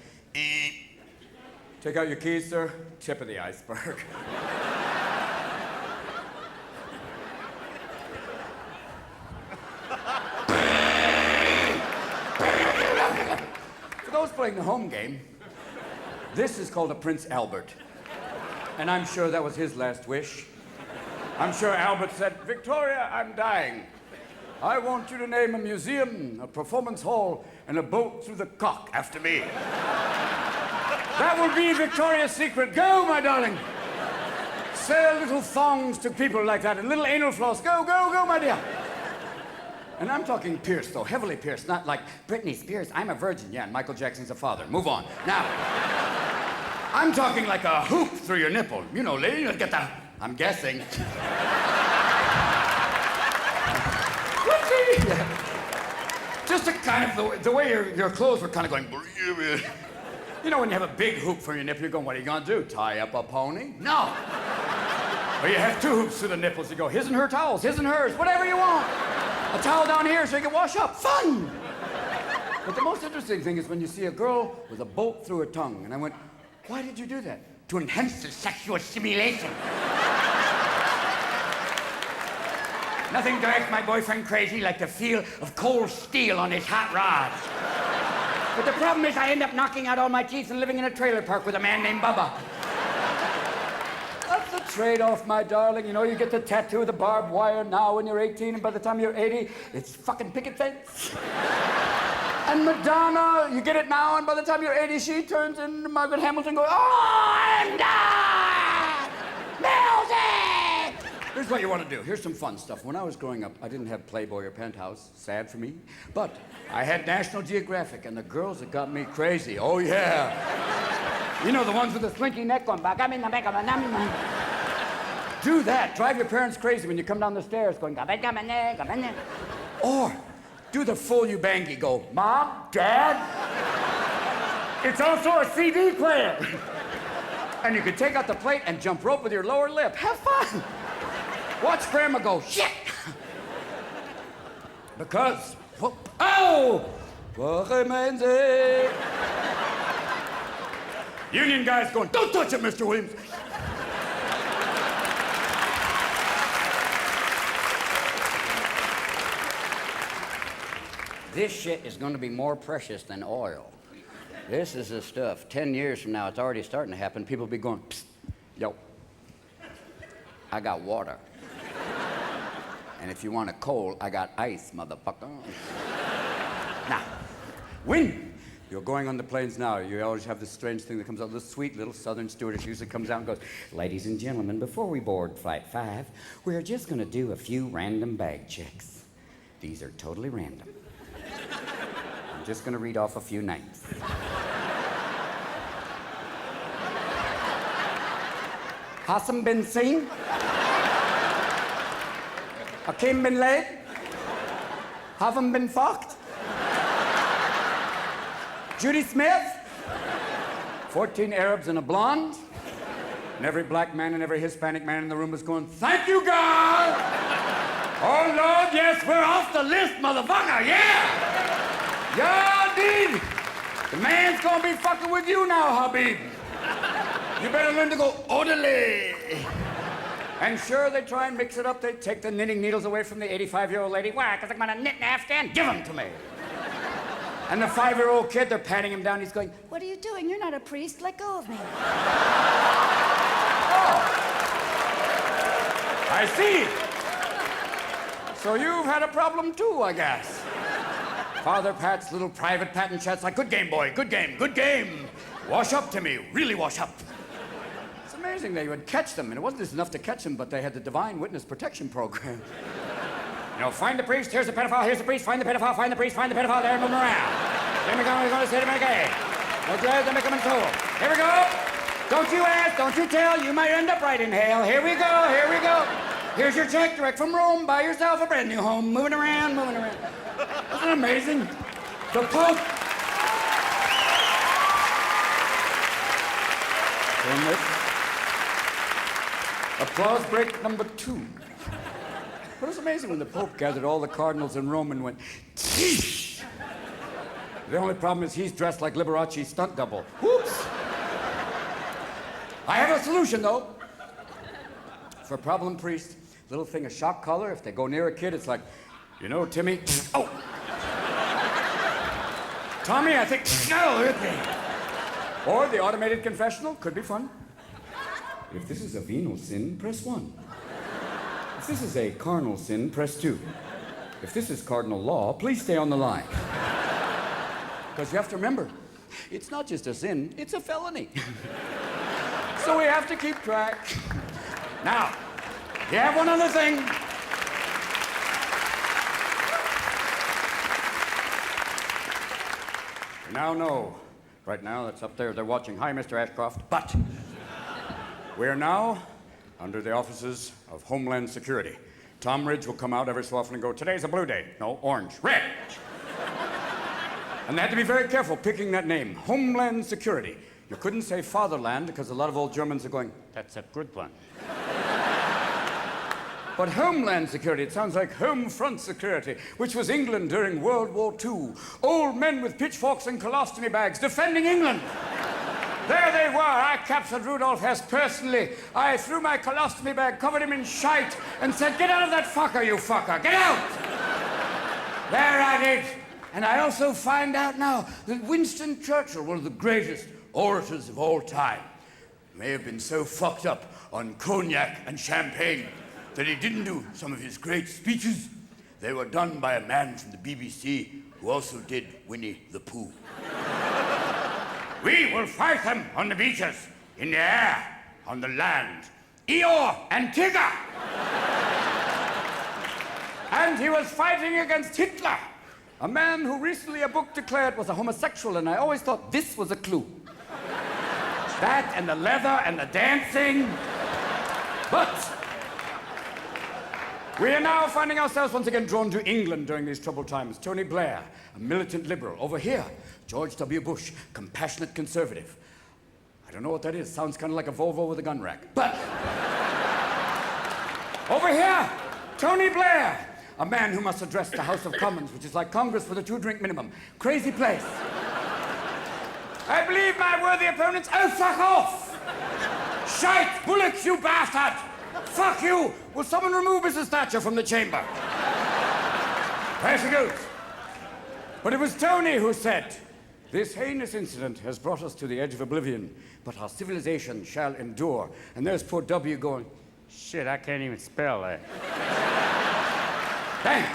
Take out your keys, sir. Tip of the iceberg. For those playing the home game, this is called a Prince Albert. And I'm sure that was his last wish. I'm sure Albert said, Victoria, I'm dying. I want you to name a museum, a performance hall, and a boat through the cock after me. That will be Victoria's Secret. Go, my darling. Sell little thongs to people like that and little anal floss. Go, go, go, my dear. And I'm talking pierced, though, heavily pierced, not like Britney Spears, I'm a virgin. Yeah, and Michael Jackson's a father. Move on. Now, I'm talking like a hoop through your nipple. You know, lady, let's get that. I'm guessing. Just a kind of the way your clothes were kind of going. You know, when you have a big hoop for your nipple, you're going, what are you going to do? Tie up a pony? No. Or you have two hoops through the nipples. You go, his and her towels, his and hers, whatever you want. A towel down here so you can wash up. Fun! But the most interesting thing is when you see a girl with a bolt through her tongue. And I went, why did you do that? To enhance the sexual stimulation. Nothing drives my boyfriend crazy like the feel of cold steel on his hot rods. But the problem is I end up knocking out all my teeth and living in a trailer park with a man named Bubba. That's the trade-off, my darling. You know, you get the tattoo of the barbed wire now when you're 18, and by the time you're 80, it's fucking picket fence. And Madonna, you get it now, and by the time you're 80, she turns into Margaret Hamilton going, oh, I'm done! Music! Here's what you want to do. Here's some fun stuff. When I was growing up, I didn't have Playboy or Penthouse. Sad for me. But I had National Geographic, and the girls that got me crazy. Oh, yeah. You know, the ones with the slinky neck going back. I'm in the back of my nummy. Do that. Drive your parents crazy when you come down the stairs going, or do the full Ubangi. Go, Mom, Dad. It's also a CD player. And you can take out the plate and jump rope with your lower lip. Have fun. Watch Grandma go, shit! Because, oh! Union guys going, don't touch it, Mr. Williams. This shit is going to be more precious than oil. This is the stuff. 10 years from now, it's already starting to happen. People will be going, psst, yo, I got water. And if you want a cold, I got ice, motherfucker. Now, when you're going on the planes now, you always have this strange thing that comes out. This sweet little southern stewardess usually comes out and goes, ladies and gentlemen, before we board Flight 5, we're just going to do a few random bag checks. These are totally random. I'm just going to read off a few names. Hassan bin Singh. Akim bin laid. Haven't been fucked. Judy Smith. 14 Arabs and a blonde. And every black man and every Hispanic man in the room was going, thank you, God! Oh, Lord, yes, we're off the list, motherfucker, yeah! Yeah, indeed! The man's gonna be fucking with you now, Habib. You better learn to go orderly. And sure, they try and mix it up. They take the knitting needles away from the 85-year-old lady. Why? Because I'm gonna knit an Afghan? Give them to me. And the 5-year-old kid, they're patting him down. He's going, what are you doing? You're not a priest. Let go of me. Oh. I see. So you've had a problem too, I guess. Father Pat's little private Pat and chat's like, good game, boy. Good game. Good game. Wash up to me. Really wash up. It's amazing they would catch them. And it wasn't just enough to catch them, but they had the Divine Witness Protection Program. You know, find the priest, here's the pedophile, here's the priest, find the pedophile, find the priest, find the pedophile, there, move them around. Then we're going to say them again. No drugs, they make them in tool. Here we go. Don't you ask, don't you tell, you might end up right in hell. Here we go, here we go. Here's your check direct from Rome. Buy yourself a brand new home. Moving around, moving around. Isn't it amazing? The Pope. Applause break number 2. But it's amazing when the Pope gathered all the cardinals in Rome and went, Teesh! The only problem is he's dressed like Liberace's stunt double. Whoops! I have a solution, though. For problem priests, little thing of shock collar. If they go near a kid, it's like, you know, Timmy, oh! Tommy, I think, no, hit me. Or the automated confessional, could be fun. If this is a venal sin, press 1. If this is a carnal sin, press 2. If this is cardinal law, please stay on the line. Because you have to remember, it's not just a sin, it's a felony. So we have to keep track. Now, you have one other thing. You now know, right now, that's up there, they're watching. Hi, Mr. Ashcroft. But we're now under the offices of Homeland Security. Tom Ridge will come out every so often and go, today's a blue day. No, orange. Red. And they had to be very careful picking that name, Homeland Security. You couldn't say fatherland because a lot of old Germans are going, that's a good one. But Homeland Security, it sounds like Home Front Security, which was England during World War II. Old men with pitchforks and colostomy bags defending England. There they were. I captured Rudolf Hess personally. I threw my colostomy bag, covered him in shite, and said, get out of that fucker, you fucker. Get out! There I did. And I also find out now that Winston Churchill, one of the greatest orators of all time, may have been so fucked up on cognac and champagne that he didn't do some of his great speeches. They were done by a man from the BBC who also did Winnie the Pooh. We will fight them on the beaches, in the air, on the land. Eeyore and Tigger! And he was fighting against Hitler, a man who recently a book declared was a homosexual, and I always thought this was a clue. That and the leather and the dancing. But we are now finding ourselves once again drawn to England during these troubled times. Tony Blair, a militant liberal. Over here, George W. Bush, compassionate conservative. I don't know what that is. Sounds kind of like a Volvo with a gun rack. But over here, Tony Blair, a man who must address the House of Commons, which is like Congress with a 2-drink minimum. Crazy place. I believe my worthy opponents. Oh, fuck off! Shite! Bullocks, you bastard! Fuck you! Will someone remove Mrs. Thatcher from the chamber? There she goes. But it was Tony who said, this heinous incident has brought us to the edge of oblivion, but our civilization shall endure. And there's poor W going, shit, I can't even spell that. Bang!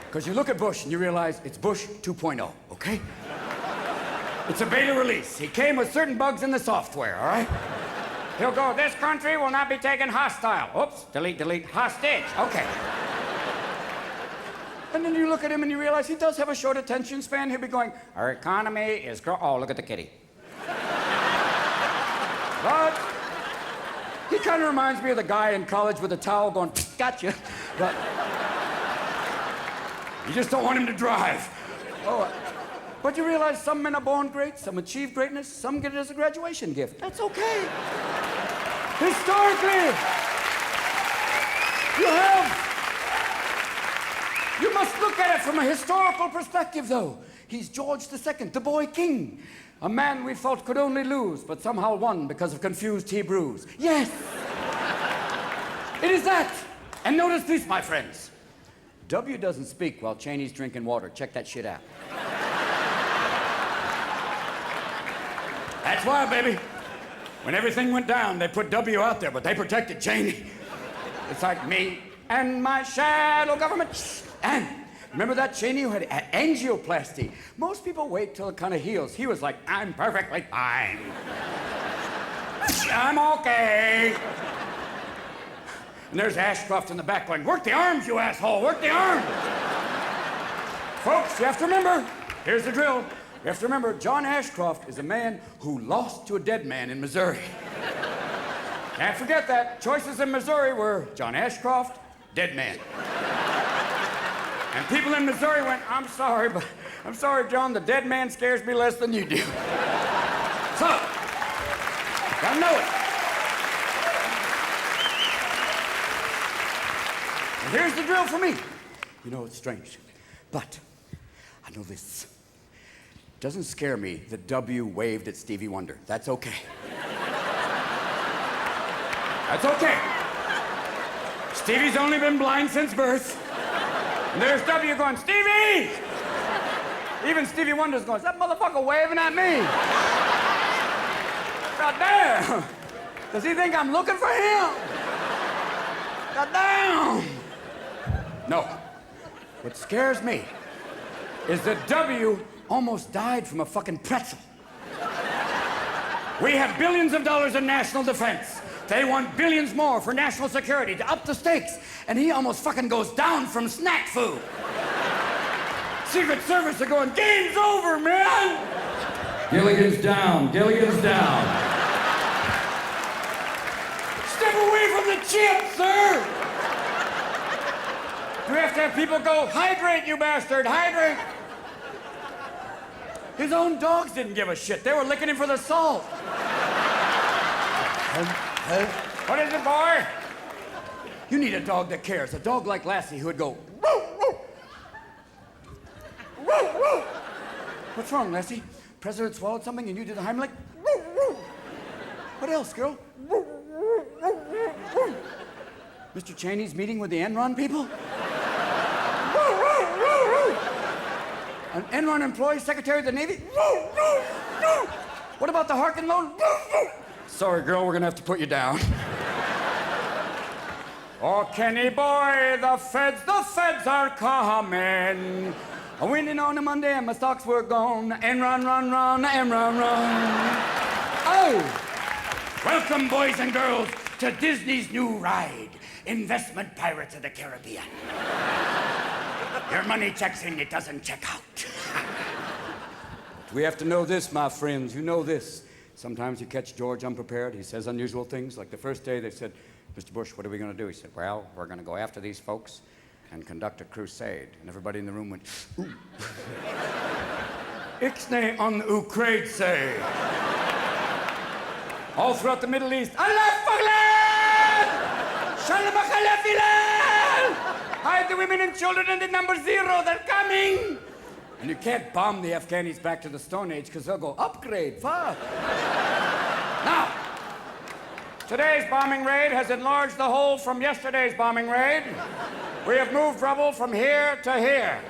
Because you look at Bush and you realize it's Bush 2.0, okay? It's a beta release. He came with certain bugs in the software, all right? He'll go, this country will not be taken hostile. Oops, delete, delete, hostage. Okay. And then you look at him and you realize he does have a short attention span. He'll be going, our economy is oh, look at the kitty. But he kind of reminds me of the guy in college with a towel going, gotcha. But you just don't want him to drive. Oh, but you realize some men are born great, some achieve greatness, some get it as a graduation gift. That's okay. Historically, you must look at it from a historical perspective, though. He's George II, the boy king. A man we thought could only lose, but somehow won because of confused Hebrews. Yes! It is that. And notice this, my friends. W doesn't speak while Cheney's drinking water. Check that shit out. That's why, baby. When everything went down, they put W out there, but they protected Cheney. It's like me and my shadow government. And remember that Cheney who had angioplasty? Most people wait till it kind of heals. He was like, I'm perfectly fine. I'm okay. And there's Ashcroft in the back going, work the arms, you asshole, work the arms. Folks, you have to remember, here's the drill. You have to remember, John Ashcroft is a man who lost to a dead man in Missouri. Can't forget that. Choices in Missouri were John Ashcroft, dead man. And people in Missouri went, I'm sorry, John, the dead man scares me less than you do. So, gotta know it. And here's the drill for me. You know, it's strange, but I know this. Doesn't scare me that W waved at Stevie Wonder. That's okay. That's okay. Stevie's only been blind since birth. And there's W going, Stevie! Even Stevie Wonder's going, is that motherfucker waving at me? God damn! Does he think I'm looking for him? God damn! No. What scares me is that W almost died from a fucking pretzel. We have billions of dollars in national defense. They want billions more for national security to up the stakes, and he almost fucking goes down from snack food. Secret Service are going, game's over, man! Gilligan's down, Gilligan's down. Step away from the chip, sir! Do we have to have people go, hydrate, you bastard, hydrate? His own dogs didn't give a shit. They were licking him for the salt. What is it, boy? You need a dog that cares. A dog like Lassie who would go, woo, woo. Woo, woo. What's wrong, Lassie? President swallowed something and you did the Heimlich? Woo, woo. What else, girl? Woo, woo, woo, woo. Mr. Cheney's meeting with the Enron people? Woo, woo, woo, woo. An Enron employee, Secretary of the Navy? Woo, woo, woo. What about the Harkin loan? Woo, woo. Sorry, girl, we're gonna have to put you down. Oh, Kenny boy, the feds are coming. I'm winning on a Monday and my stocks were gone. Enron, run, Enron, run. Oh! Welcome, boys and girls, to Disney's new ride, Investment Pirates of the Caribbean. Your money checks in, it doesn't check out. We have to know this, my friends, you know this. Sometimes you catch George unprepared. He says unusual things. Like the first day they said, Mr. Bush, what are we going to do? He said, well, we're going to go after these folks and conduct a crusade. And everybody in the room went, ooh. Ixnay on Ukraine say. All throughout the Middle East, Allah Faglan! Shalom Akhalafilal! Hide the women and children in the number 0, they're coming! And you can't bomb the Afghanis back to the Stone Age because they'll go, upgrade, fuck. Now, today's bombing raid has enlarged the hole from yesterday's bombing raid. We have moved rubble from here to here.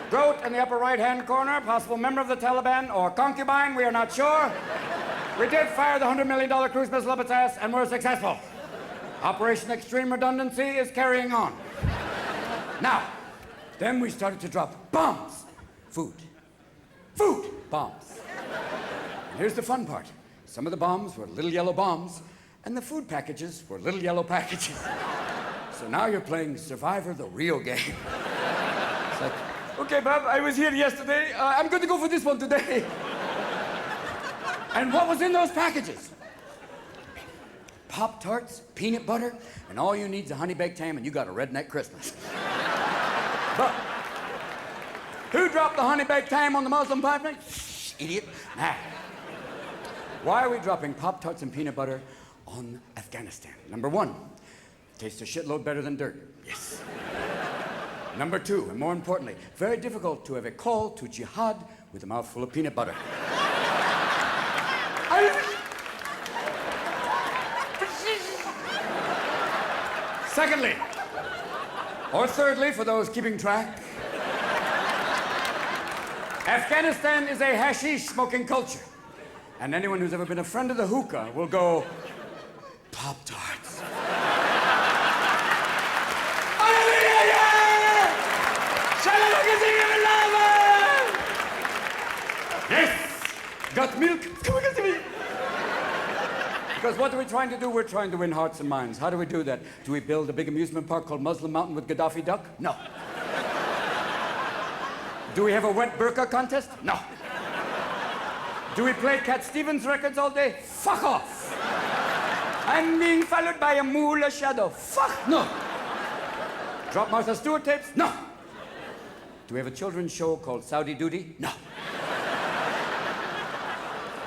Goat in the upper right-hand corner, possible member of the Taliban or concubine, we are not sure. We did fire the $100 million cruise missile up its ass and were successful. Operation Extreme Redundancy is carrying on. Now, then we started to drop bombs. Food, bombs. And here's the fun part. Some of the bombs were little yellow bombs, and the food packages were little yellow packages. So now you're playing Survivor, the real game. It's like, okay, Bob, I was here yesterday. I'm going to go for this one today. And what was in those packages? Pop-Tarts, peanut butter, and all you need is a honey-baked ham, and you got a redneck Christmas. But who dropped the honey-baked ham on the Muslim pipeline? Shh, idiot. Nah. Why are we dropping Pop-Tarts and peanut butter on Afghanistan? Number 1, tastes a shitload better than dirt. Yes. Number 2, and more importantly, very difficult to have a call to jihad with a mouthful of peanut butter. Secondly, or thirdly, for those keeping track, Afghanistan is a hashish smoking culture. And anyone who's ever been a friend of the hookah will go, Pop-Tarts. Yes! Got milk? Come on, get to me. Because what are we trying to do? We're trying to win hearts and minds. How do we do that? Do we build a big amusement park called Muslim Mountain with Gaddafi Duck? No. Do we have a wet burqa contest? No. Do we play Cat Stevens records all day? Fuck off. I'm being followed by a moolah shadow. Fuck no. Drop Martha Stewart tapes? No. Do we have a children's show called Saudi Duty? No.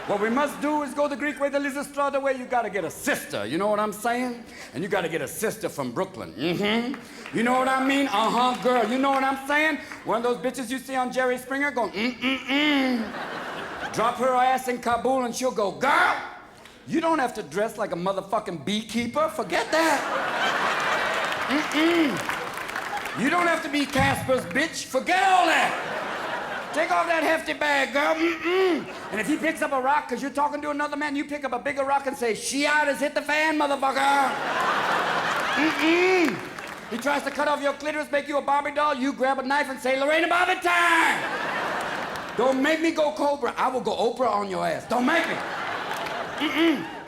What we must do is go the Greek way, the Lysistrata way. You gotta get a sister, you know what I'm saying? And you gotta get a sister from Brooklyn. You know what I mean? Girl, you know what I'm saying? One of those bitches you see on Jerry Springer going, Drop her ass in Kabul and she'll go, girl, you don't have to dress like a motherfucking beekeeper. Forget that. You don't have to be Casper's bitch. Forget all that. Take off that hefty bag, girl. And if he picks up a rock because you're talking to another man, you pick up a bigger rock and say, Shiat has hit the fan, motherfucker. He tries to cut off your clitoris, make you a Barbie doll. You grab a knife and say, Lorena Bobbitt time! Don't make me go Cobra. I will go Oprah on your ass. Don't make me.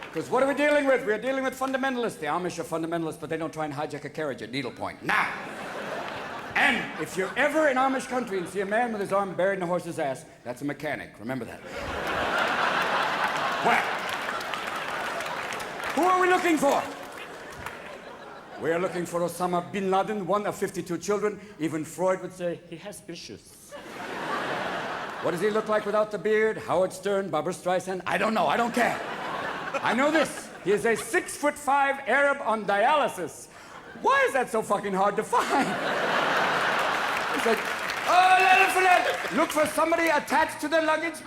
Because what are we dealing with? We're dealing with fundamentalists. The Amish are fundamentalists, but they don't try and hijack a carriage at needlepoint. Now! And if you're ever in Amish country and see a man with his arm buried in a horse's ass, that's a mechanic. Remember that. Well, who are we looking for? We are looking for Osama bin Laden, one of 52 children. Even Freud would say he has issues. What does he look like without the beard? Howard Stern, Barbra Streisand? I don't know. I don't care. I know this. He is a 6'5" Arab on dialysis. Why is that so fucking hard to find? He said, oh, look for somebody attached to the luggage.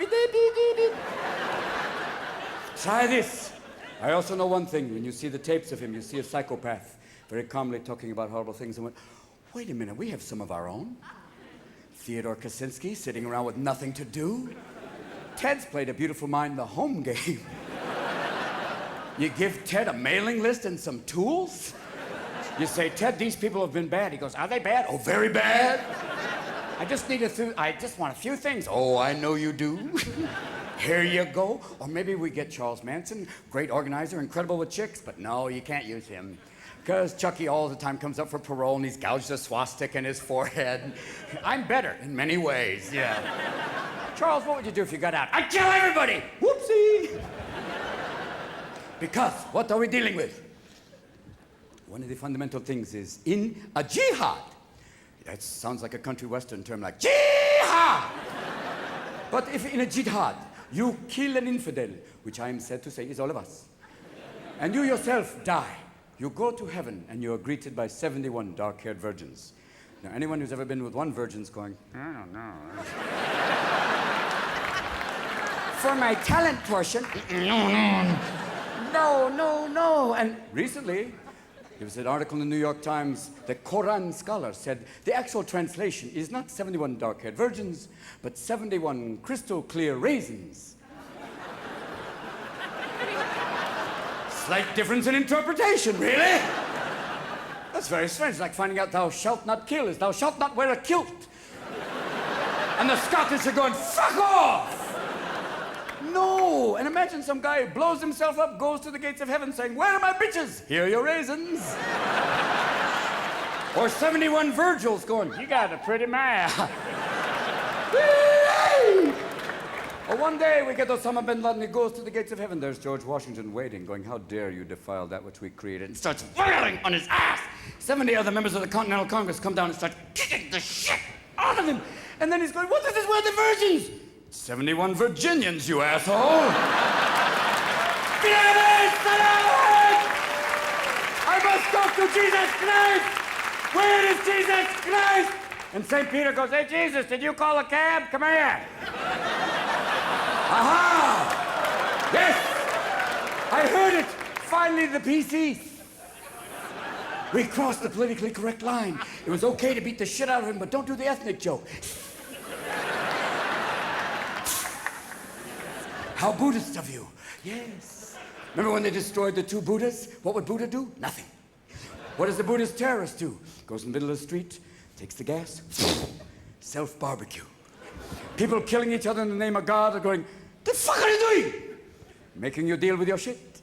Try this. I also know one thing. When you see the tapes of him, you see a psychopath very calmly talking about horrible things and went, wait a minute, we have some of our own. Theodore Kaczynski sitting around with nothing to do. Ted's played a beautiful mind the home game. You give Ted a mailing list and some tools? You say, Ted, these people have been bad. He goes, are they bad? Oh, very bad. I just want a few things. Oh, I know you do. Here you go. Or maybe we get Charles Manson, great organizer, incredible with chicks, but no, you can't use him. Because Chucky all the time comes up for parole and he's gouged a swastika in his forehead. I'm better in many ways, yeah. Charles, what would you do if you got out? I'd kill everybody! Whoopsie! Because what are we dealing with? One of the fundamental things is in a jihad. That sounds like a country western term like jihad! But if in a jihad you kill an infidel, which I am said to say is all of us, and you yourself die, you go to heaven and you are greeted by 71 dark-haired virgins. Now, anyone who's ever been with one virgin's going, I don't know. For my talent portion, no. And recently, there was an article in the New York Times, the Quran scholar said the actual translation is not 71 dark-haired virgins, but 71 crystal clear raisins. Slight difference in interpretation, really? That's very strange, like finding out thou shalt not kill is thou shalt not wear a kilt. And the Scottish are going, fuck off! No, and imagine some guy who blows himself up, goes to the gates of heaven saying, where are my bitches? Here are your raisins. Or 71 Virgils going, you got a pretty mouth. Or one day we get Osama bin Laden, he goes to the gates of heaven. There's George Washington waiting, going, how dare you defile that which we created, and starts wailing on his ass. 70 other members of the Continental Congress come down and start kicking the shit out of him. And then he's going, what is this word, the virgins? 71 Virginians, you asshole! I must talk to Jesus Christ! Where is Jesus Christ? And St. Peter goes, hey, Jesus, did you call a cab? Come here. Aha! Yes! I heard it! Finally, the PC. We crossed the politically correct line. It was okay to beat the shit out of him, but don't do the ethnic joke. How Buddhist of you. Yes. Remember when they destroyed the two Buddhas? What would Buddha do? Nothing. What does the Buddhist terrorist do? Goes in the middle of the street, takes the gas, self-barbecue. People killing each other in the name of God are going, the fuck are you doing? Making you deal with your shit.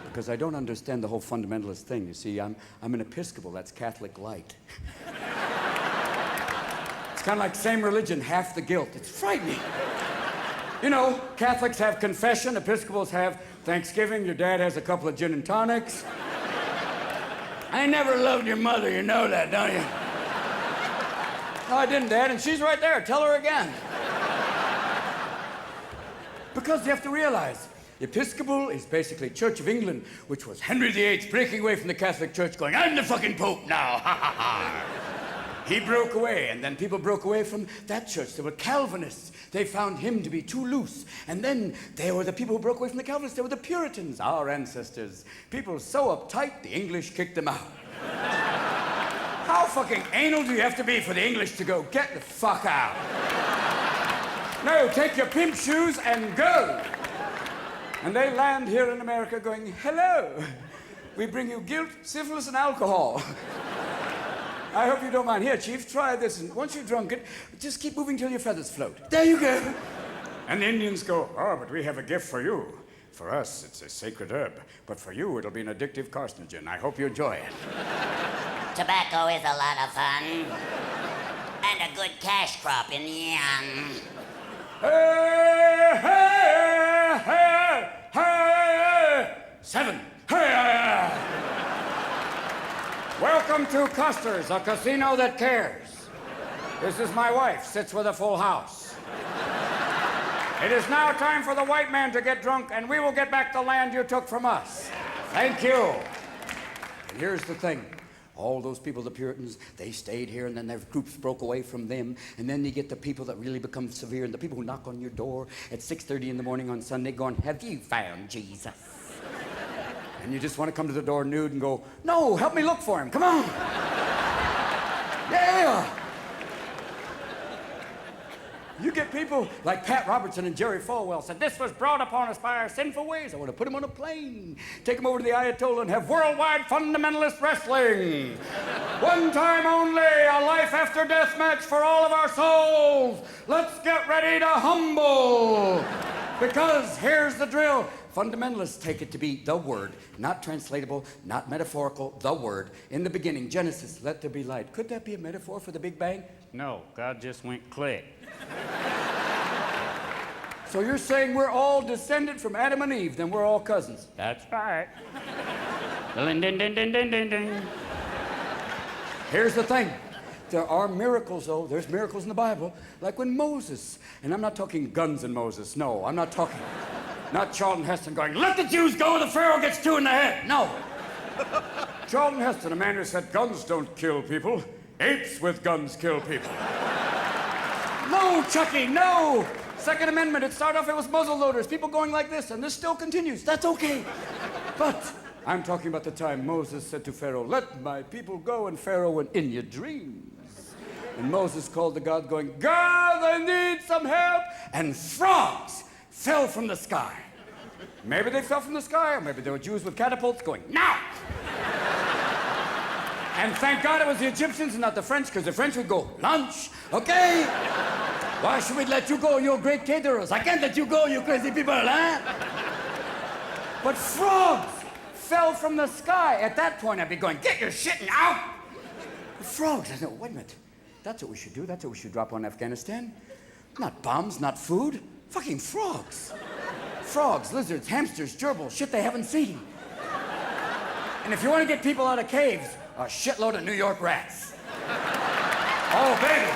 Because I don't understand the whole fundamentalist thing. You see, I'm an Episcopal, that's Catholic light. It's kind of like same religion, half the guilt. It's frightening. You know, Catholics have confession, Episcopals have Thanksgiving, your dad has a couple of gin and tonics. I never loved your mother, you know that, don't you? No, I didn't, Dad, and she's right there. Tell her again. Because you have to realize, Episcopal is basically Church of England, which was Henry VIII breaking away from the Catholic Church going, I'm the fucking Pope now, ha ha ha. He broke away, and then people broke away from that church. There were Calvinists. They found him to be too loose. And then there were the people who broke away from the Calvinists. There were the Puritans, our ancestors. People so uptight, the English kicked them out. How fucking anal do you have to be for the English to go, get the fuck out? No, take your pimp shoes and go. And they land here in America going, hello. We bring you guilt, syphilis, and alcohol. I hope you don't mind. Here, Chief, try this. And once you've drunk it, just keep moving till your feathers float. There you go. And the Indians go, oh, but we have a gift for you. For us, it's a sacred herb. But for you, it'll be an addictive carcinogen. I hope you enjoy it. Tobacco is a lot of fun. And a good cash crop in the end. Hey, hey, hey, hey, 7. Hey, Welcome to Custer's, a casino that cares. This is my wife, sits with a full house. It is now time for the white man to get drunk, and we will get back the land you took from us. Thank you. And here's the thing. All those people, the Puritans, they stayed here, and then their groups broke away from them. And then you get the people that really become severe, and the people who knock on your door at 6:30 in the morning on Sunday going, have you found Jesus? And you just want to come to the door nude and go, no, help me look for him, come on. Yeah. You get people like Pat Robertson and Jerry Falwell said, this was brought upon us by our sinful ways. I want to put him on a plane, take him over to the Ayatollah and have worldwide fundamentalist wrestling. One time only, a life after death match for all of our souls. Let's get ready to humble. Because here's the drill. Fundamentalists take it to be the word, not translatable, not metaphorical, the word. In the beginning, Genesis, let there be light. Could that be a metaphor for the Big Bang? No, God just went click. So you're saying we're all descended from Adam and Eve, then we're all cousins. That's right. Ding, ding, ding, ding, ding, ding. Here's the thing. There are miracles, though. There's miracles in the Bible, like when Moses, and I'm not talking guns and Moses, no, I'm not talking, not Charlton Heston going, let the Jews go, the Pharaoh gets 2 in the head, no. Charlton Heston, a man who said guns don't kill people, apes with guns kill people. No, Chucky, no. Second Amendment, it started off, it was muzzle loaders, people going like this, and this still continues, that's okay. But I'm talking about the time Moses said to Pharaoh, let my people go, and Pharaoh went, in your dreams. And Moses called to God going, God, I need some help. And frogs fell from the sky. Maybe they fell from the sky, or maybe they were Jews with catapults going, now! And thank God it was the Egyptians and not the French, because the French would go, lunch, okay? Why should we let you go? You're great caterers. I can't let you go, you crazy people, huh? But frogs fell from the sky. At that point, I'd be going, get your shitting out! The frogs, I said, wait a minute. That's what we should do. That's what we should drop on Afghanistan. Not bombs, not food. Fucking frogs. Frogs, lizards, hamsters, gerbils, shit they haven't seen. And if you want to get people out of caves, a shitload of New York rats. Oh, baby.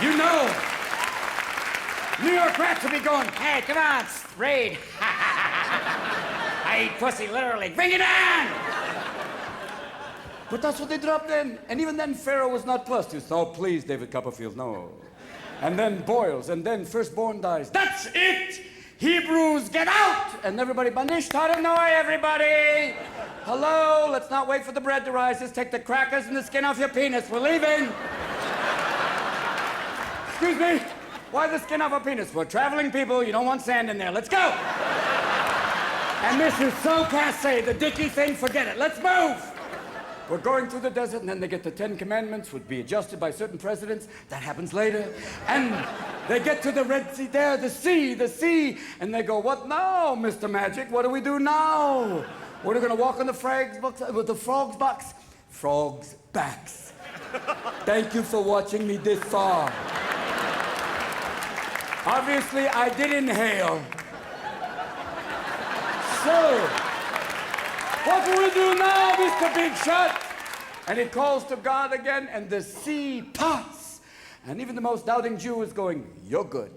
You know. New York rats will be going, hey, come on, raid. I eat pussy, literally. Bring it on! But that's what they dropped in. And even then, Pharaoh was not pleased. He said, oh, please, David Copperfield, no. And then boils, and then firstborn dies. That's it! Hebrews, get out! And everybody, Banish Taranoi, everybody! Hello, let's not wait for the bread to rise. Just take the crackers and the skin off your penis. We're leaving. Excuse me? Why the skin off a penis? We're traveling people. You don't want sand in there. Let's go! And this is so passe, the dicky thing, forget it. Let's move! We're going through the desert, and then they get the 10 Commandments, would be adjusted by certain presidents. That happens later. And they get to the Red Sea there, the sea. And they go, what now, Mr. Magic? What do we do now? We're going to walk on the frogs' backs. Frogs' backs. Thank you for watching me this far. Obviously, I did inhale. So, what do we do now, Mr. Big Shot? And he calls to God again, and the sea parts. And even the most doubting Jew is going, you're good.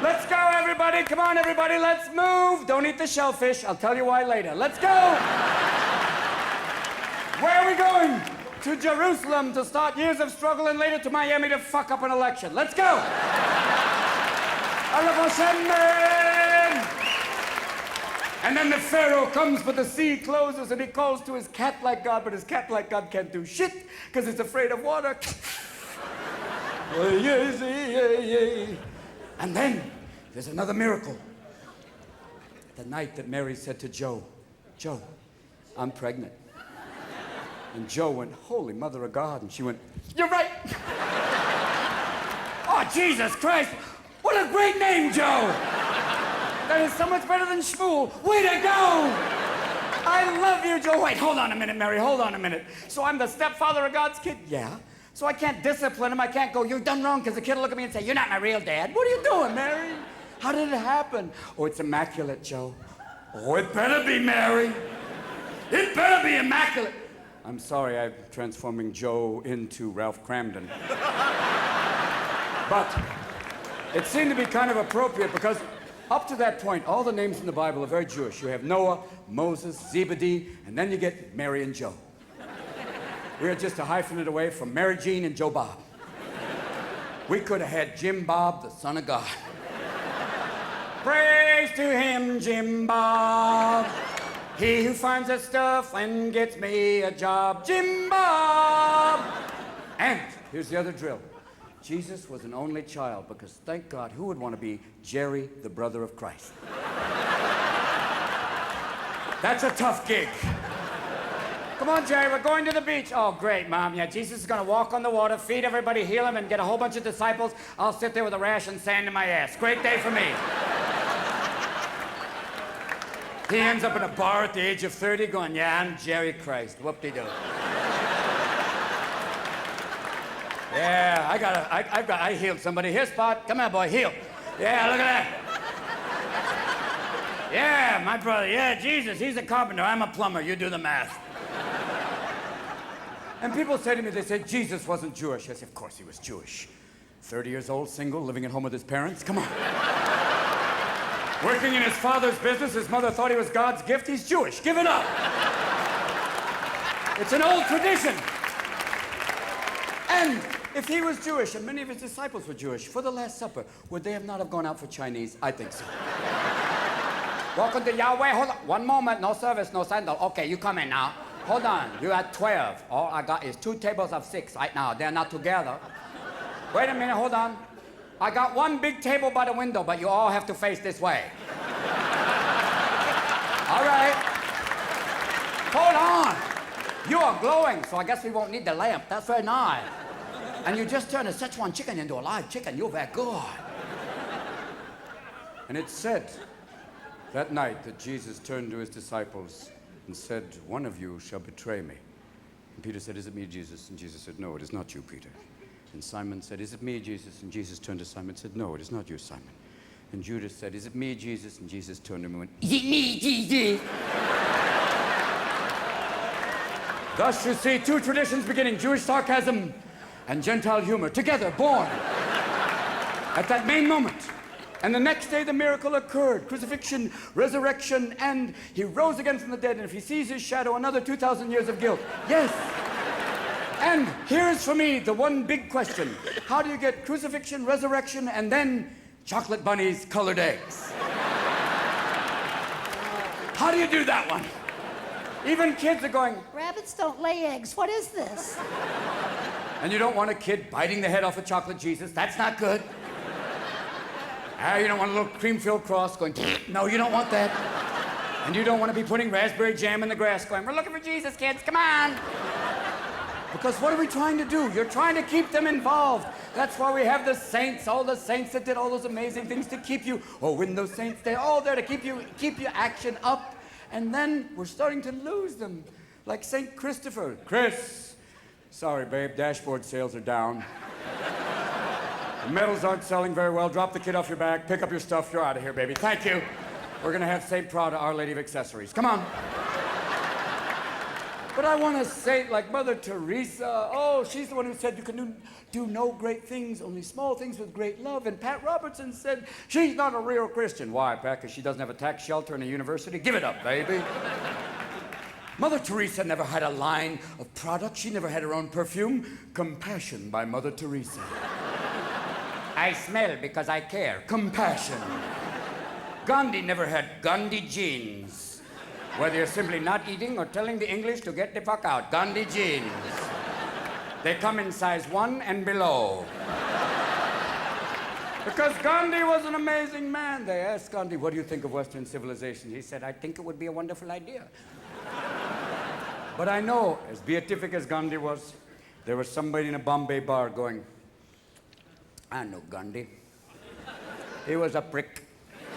Let's go, everybody. Come on, everybody. Let's move. Don't eat the shellfish. I'll tell you why later. Let's go. Where are we going? To Jerusalem to start years of struggle, and later to Miami to fuck up an election. Let's go. And then the Pharaoh comes, but the sea closes, and he calls to his cat-like God, but his cat-like God can't do shit, because it's afraid of water. And then there's another miracle. The night that Mary said to Joe, I'm pregnant. And Joe went, holy mother of God. And she went, you're right. Oh, Jesus Christ. What a great name, Joe. That is so much better than Shmuel. Way to go. I love you, Joe. Wait, hold on a minute, Mary. Hold on a minute. So I'm the stepfather of God's kid? Yeah. So I can't discipline him. I can't go, you're done wrong, because the kid will look at me and say, you're not my real dad. What are you doing, Mary? How did it happen? Oh, it's immaculate, Joe. Oh, it better be, Mary. It better be immaculate. I'm sorry, I'm transforming Joe into Ralph Cramden. But it seemed to be kind of appropriate because up to that point, all the names in the Bible are very Jewish. You have Noah, Moses, Zebedee, and then you get Mary and Joe. We are just a hyphenate away from Mary Jean and Joe Bob. We could have had Jim Bob, the son of God. Praise to him, Jim Bob. He who finds us stuff and gets me a job. Jim Bob! And here's the other drill. Jesus was an only child because, thank God, who would want to be Jerry, the brother of Christ? That's a tough gig. Come on, Jerry, we're going to the beach. Oh, great, Mom. Yeah, Jesus is going to walk on the water, feed everybody, heal them, and get a whole bunch of disciples. I'll sit there with a rash and sand in my ass. Great day for me. He ends up in a bar at the age of 30 going, yeah, I'm Jerry Christ. Whoop-de-doo. Yeah, I healed somebody. Here, Spot. Come on, boy, heal. Yeah, look at that. Yeah, my brother. Yeah, Jesus, he's a carpenter. I'm a plumber. You do the math. And people say to me, they say, Jesus wasn't Jewish. I say, of course he was Jewish. 30 years old, single, living at home with his parents. Come on. Working in his father's business, his mother thought he was God's gift. He's Jewish. Give it up. It's an old tradition. And if he was Jewish, and many of his disciples were Jewish, for the Last Supper, would they not have gone out for Chinese? I think so. Welcome to Yahweh. Hold on. One moment. No service, no sandal. Okay, you come in now. Hold on. You had 12. All I got is 2 tables of 6 right now. They're not together. Wait a minute. Hold on. I got one big table by the window, but you all have to face this way. All right. Hold on. You are glowing, so I guess we won't need the lamp. That's very nice. And you just turned a Szechuan chicken into a live chicken. You're very good. And it said that night that Jesus turned to his disciples and said, one of you shall betray me. And Peter said, is it me, Jesus? And Jesus said, no, it is not you, Peter. And Simon said, is it me, Jesus? And Jesus turned to Simon and said, no, it is not you, Simon. And Judas said, is it me, Jesus? And Jesus turned to him and went, is it me, Jesus? Thus you see 2 traditions beginning, Jewish sarcasm and Gentile humor, together, born at that main moment. And the next day the miracle occurred, crucifixion, resurrection, and he rose again from the dead. And if he sees his shadow, another 2,000 years of guilt. Yes. And here's for me the one big question. How do you get crucifixion, resurrection, and then chocolate bunnies, colored eggs? How do you do that one? Even kids are going, rabbits don't lay eggs. What is this? and you don't want a kid biting the head off of chocolate Jesus. That's not good. You don't want a little cream-filled cross going, no, you don't want that. And you don't want to be putting raspberry jam in the grass going, we're looking for Jesus, kids, come on. Because what are we trying to do? You're trying to keep them involved. That's why we have the saints, all the saints that did all those amazing things to keep you, when those saints, they're all there to keep your action up. And then we're starting to lose them. Like St. Christopher. Chris, sorry, babe, dashboard sales are down. The medals aren't selling very well. Drop the kid off your back, pick up your stuff, you're out of here, baby. Thank you. We're gonna have St. Prada, Our Lady of Accessories. Come on. But I want a saint like Mother Teresa. Oh, she's the one who said you can do no great things, only small things with great love. And Pat Robertson said she's not a real Christian. Why, Pat? Because she doesn't have a tax shelter and a university? Give it up, baby. Mother Teresa never had a line of products. She never had her own perfume. Compassion by Mother Teresa. I smell because I care. Compassion. Gandhi never had Gandhi jeans. Whether you're simply not eating or telling the English to get the fuck out. Gandhi jeans. They come in size 1 and below. Because Gandhi was an amazing man. They asked Gandhi, what do you think of Western civilization? He said, I think it would be a wonderful idea. But I know, as beatific as Gandhi was, there was somebody in a Bombay bar going, I know Gandhi. He was a prick.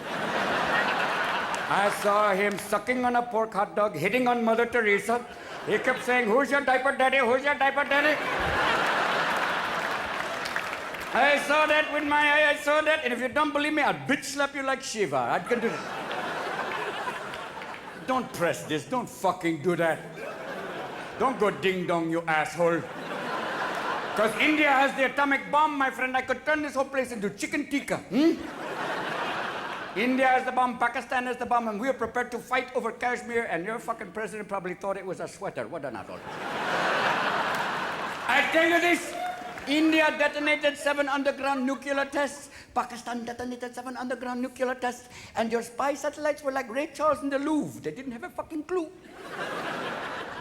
I saw him sucking on a pork hot dog, hitting on Mother Teresa. He kept saying, who's your diaper daddy? Who's your diaper daddy? I saw that with my eye, I saw that. And if you don't believe me, I'll bitch slap you like Shiva. I can do that. Don't press this. Don't fucking do that. Don't go ding-dong, you asshole. Because India has the atomic bomb, my friend. I could turn this whole place into chicken tikka. India has the bomb, Pakistan has the bomb, and we are prepared to fight over Kashmir, and your fucking president probably thought it was a sweater. What an asshole. I tell you this, India detonated 7 underground nuclear tests. Pakistan detonated 7 underground nuclear tests, and your spy satellites were like Ray Charles in the Louvre. They didn't have a fucking clue.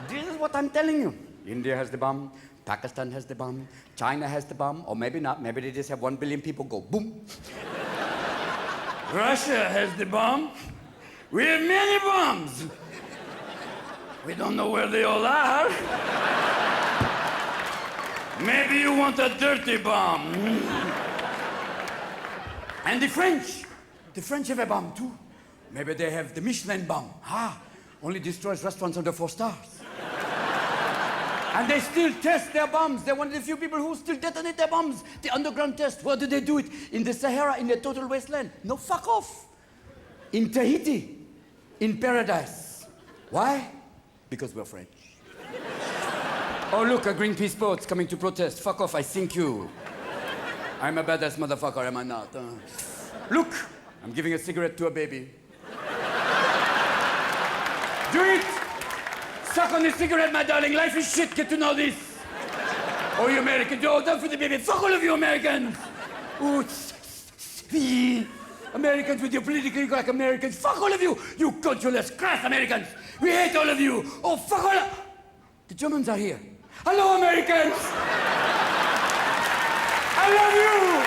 This is what I'm telling you. India has the bomb, Pakistan has the bomb, China has the bomb, or maybe not. Maybe they just have 1 billion people go boom. Russia has the bomb. We have many bombs. We don't know where they all are. Maybe you want a dirty bomb. And the French have a bomb too. Maybe they have the Michelin bomb. Only destroys restaurants under 4 stars. And they still test their bombs. They're one of the few people who still detonate their bombs. The underground test. Where do they do it? In the Sahara, in the total wasteland. No, fuck off. In Tahiti. In paradise. Why? Because we're French. Oh, look, a Greenpeace boat's coming to protest. Fuck off, I sink you. I'm a badass motherfucker, am I not? Look, I'm giving a cigarette to a baby. Do it! Suck on the cigarette, my darling. Life is shit. Get to know this. Oh, you Americans. Oh, don't for the baby. Fuck all of you Americans. Oh, Americans with your politically correct Americans. Fuck all of you. You cultureless, crass Americans. We hate all of you. Oh, fuck all of... The Germans are here. Hello, Americans. I love you.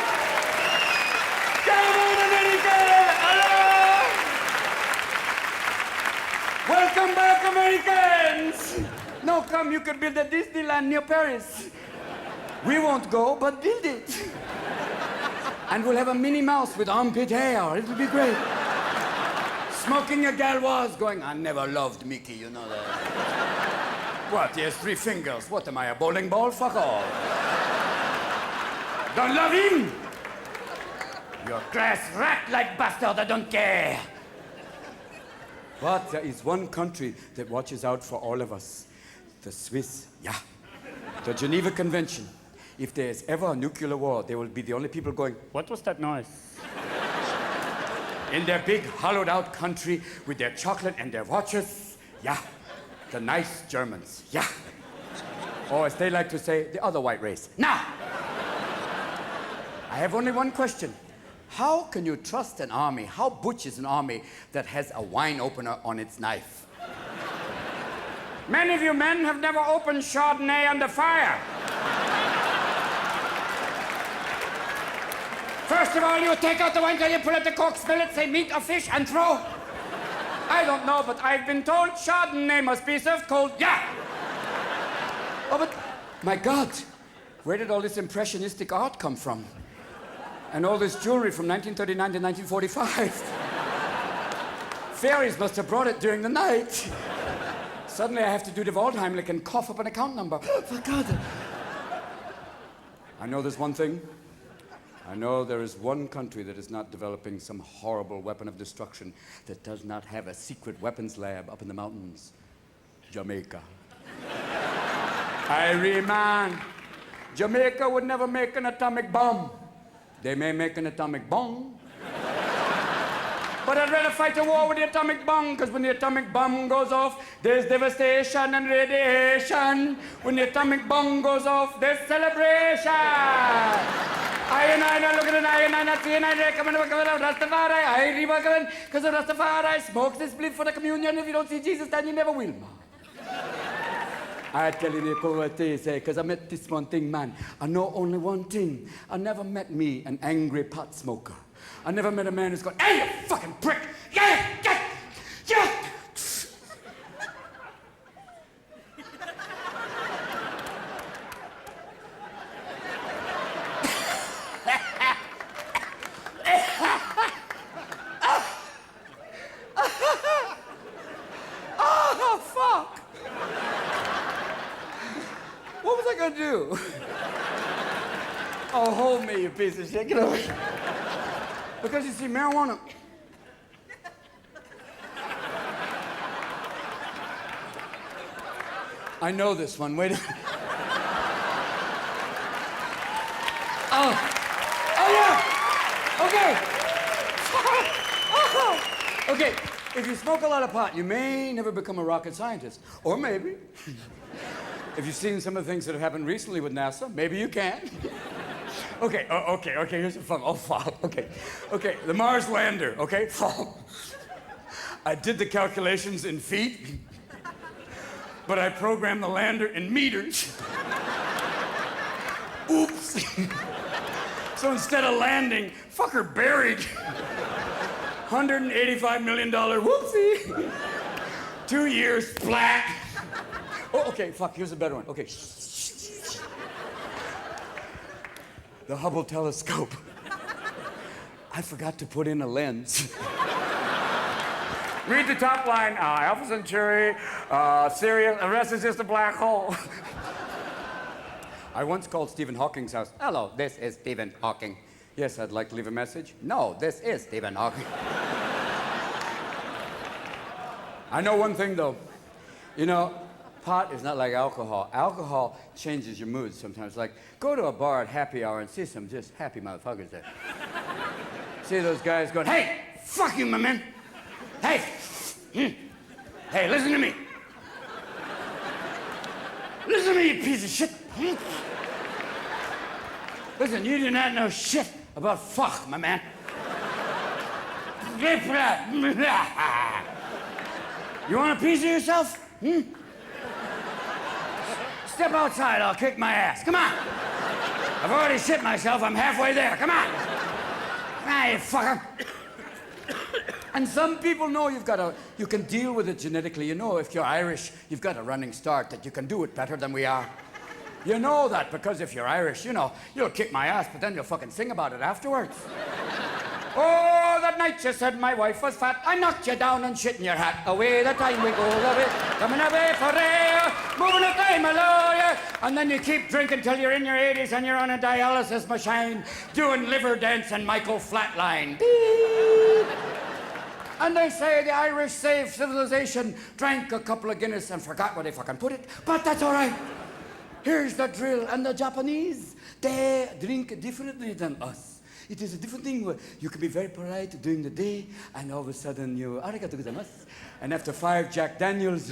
Come on, America. Hello. Welcome back, Americans! No, come, you can build a Disneyland near Paris. We won't go, but build it. And we'll have a Minnie Mouse with armpit hair. It'll be great. Smoking a Galois, going, I never loved Mickey, you know that. What, he has 3 fingers. What, am I, a bowling ball? Fuck off. Don't love him? You're class rat-like bastard, I don't care. But there is one country that watches out for all of us. The Swiss, yeah. The Geneva Convention. If there is ever a nuclear war, they will be the only people going, what was that noise? In their big, hollowed-out country with their chocolate and their watches, yeah. The nice Germans, yeah. Or as they like to say, the other white race. Now, I have only one question. How can you trust an army? How butch is an army that has a wine opener on its knife? Many of you men have never opened Chardonnay under fire. First of all, you take out the wine till you pull out the cork, smell it, say meat or fish, and throw. I don't know, but I've been told Chardonnay must be served cold. Yeah! Oh, but, my God, where did all this impressionistic art come from? And all this jewelry from 1939 to 1945. Fairies must have brought it during the night. Suddenly I have to do the Waldheimlich and cough up an account number. For God. I know there's one thing. I know there is one country that is not developing some horrible weapon of destruction that does not have a secret weapons lab up in the mountains. Jamaica. Man. Jamaica would never make an atomic bomb. They may make an atomic bomb. But I'd rather fight a war with the atomic bomb, because when the atomic bomb goes off, there's devastation and radiation. When the atomic bomb goes off, there's celebration. I look at an I come and Rastafari. I rework because of Rastafari smokes this spliff for the communion. If you don't see Jesus, then you never will. I tell you the poverty, say, because I met this one thing, man. I know only one thing. I never met me, an angry pot smoker. I never met a man who's going, hey, you fucking prick! Yeah! piece of shit. Get over here. Because you see, marijuana... I know this one. Wait a minute. Oh yeah. Okay. Okay. If you smoke a lot of pot, you may never become a rocket scientist, or maybe. If you've seen some of the things that have happened recently with NASA, maybe you can. Okay. Okay. Here's a fun. Oh, fuck. Okay. The Mars lander. Okay. I did the calculations in feet. But I programmed the lander in meters. Oops. So instead of landing, fucker buried. $185 million whoopsie. 2 years, splat. Oh, okay, fuck, here's a better one. Okay. The Hubble telescope. I forgot to put in a lens. Read the top line, Alpha Centauri, Sirius, the rest is just a black hole. I once called Stephen Hawking's house. Hello, this is Stephen Hawking. Yes, I'd like to leave a message. No, this is Stephen Hawking. I know one thing, though. You know, pot is not like alcohol. Alcohol changes your mood sometimes. Like, go to a bar at happy hour and see some just happy motherfuckers there. See those guys going, hey, fuck you, my man. Hey, hey, listen to me. Listen to me, you piece of shit. Listen, you do not know shit about fuck, my man. You want a piece of yourself? Step outside, I'll kick my ass. Come on. I've already shit myself, I'm halfway there. Come on. Come on, you fucker. And some people know you can deal with it genetically. You know, if you're Irish, you've got a running start, that you can do it better than we are. You know that because if you're Irish, you know, you'll kick my ass, but then you'll fucking sing about it afterwards. Oh, that night you said my wife was fat, I knocked you down and shit in your hat. Away the time we go, away, coming away for air, moving a time alone. And then you keep drinking till you're in your 80s and you're on a dialysis machine, doing liver dance and Michael Flatline. Beep. And they say the Irish saved civilization, drank a couple of Guinness and forgot where they fucking put it, but that's all right. Here's the drill, and the Japanese, they drink differently than us. It is a different thing where you can be very polite during the day, and all of a sudden you, arigatou gozaimasu, and after 5 Jack Daniels,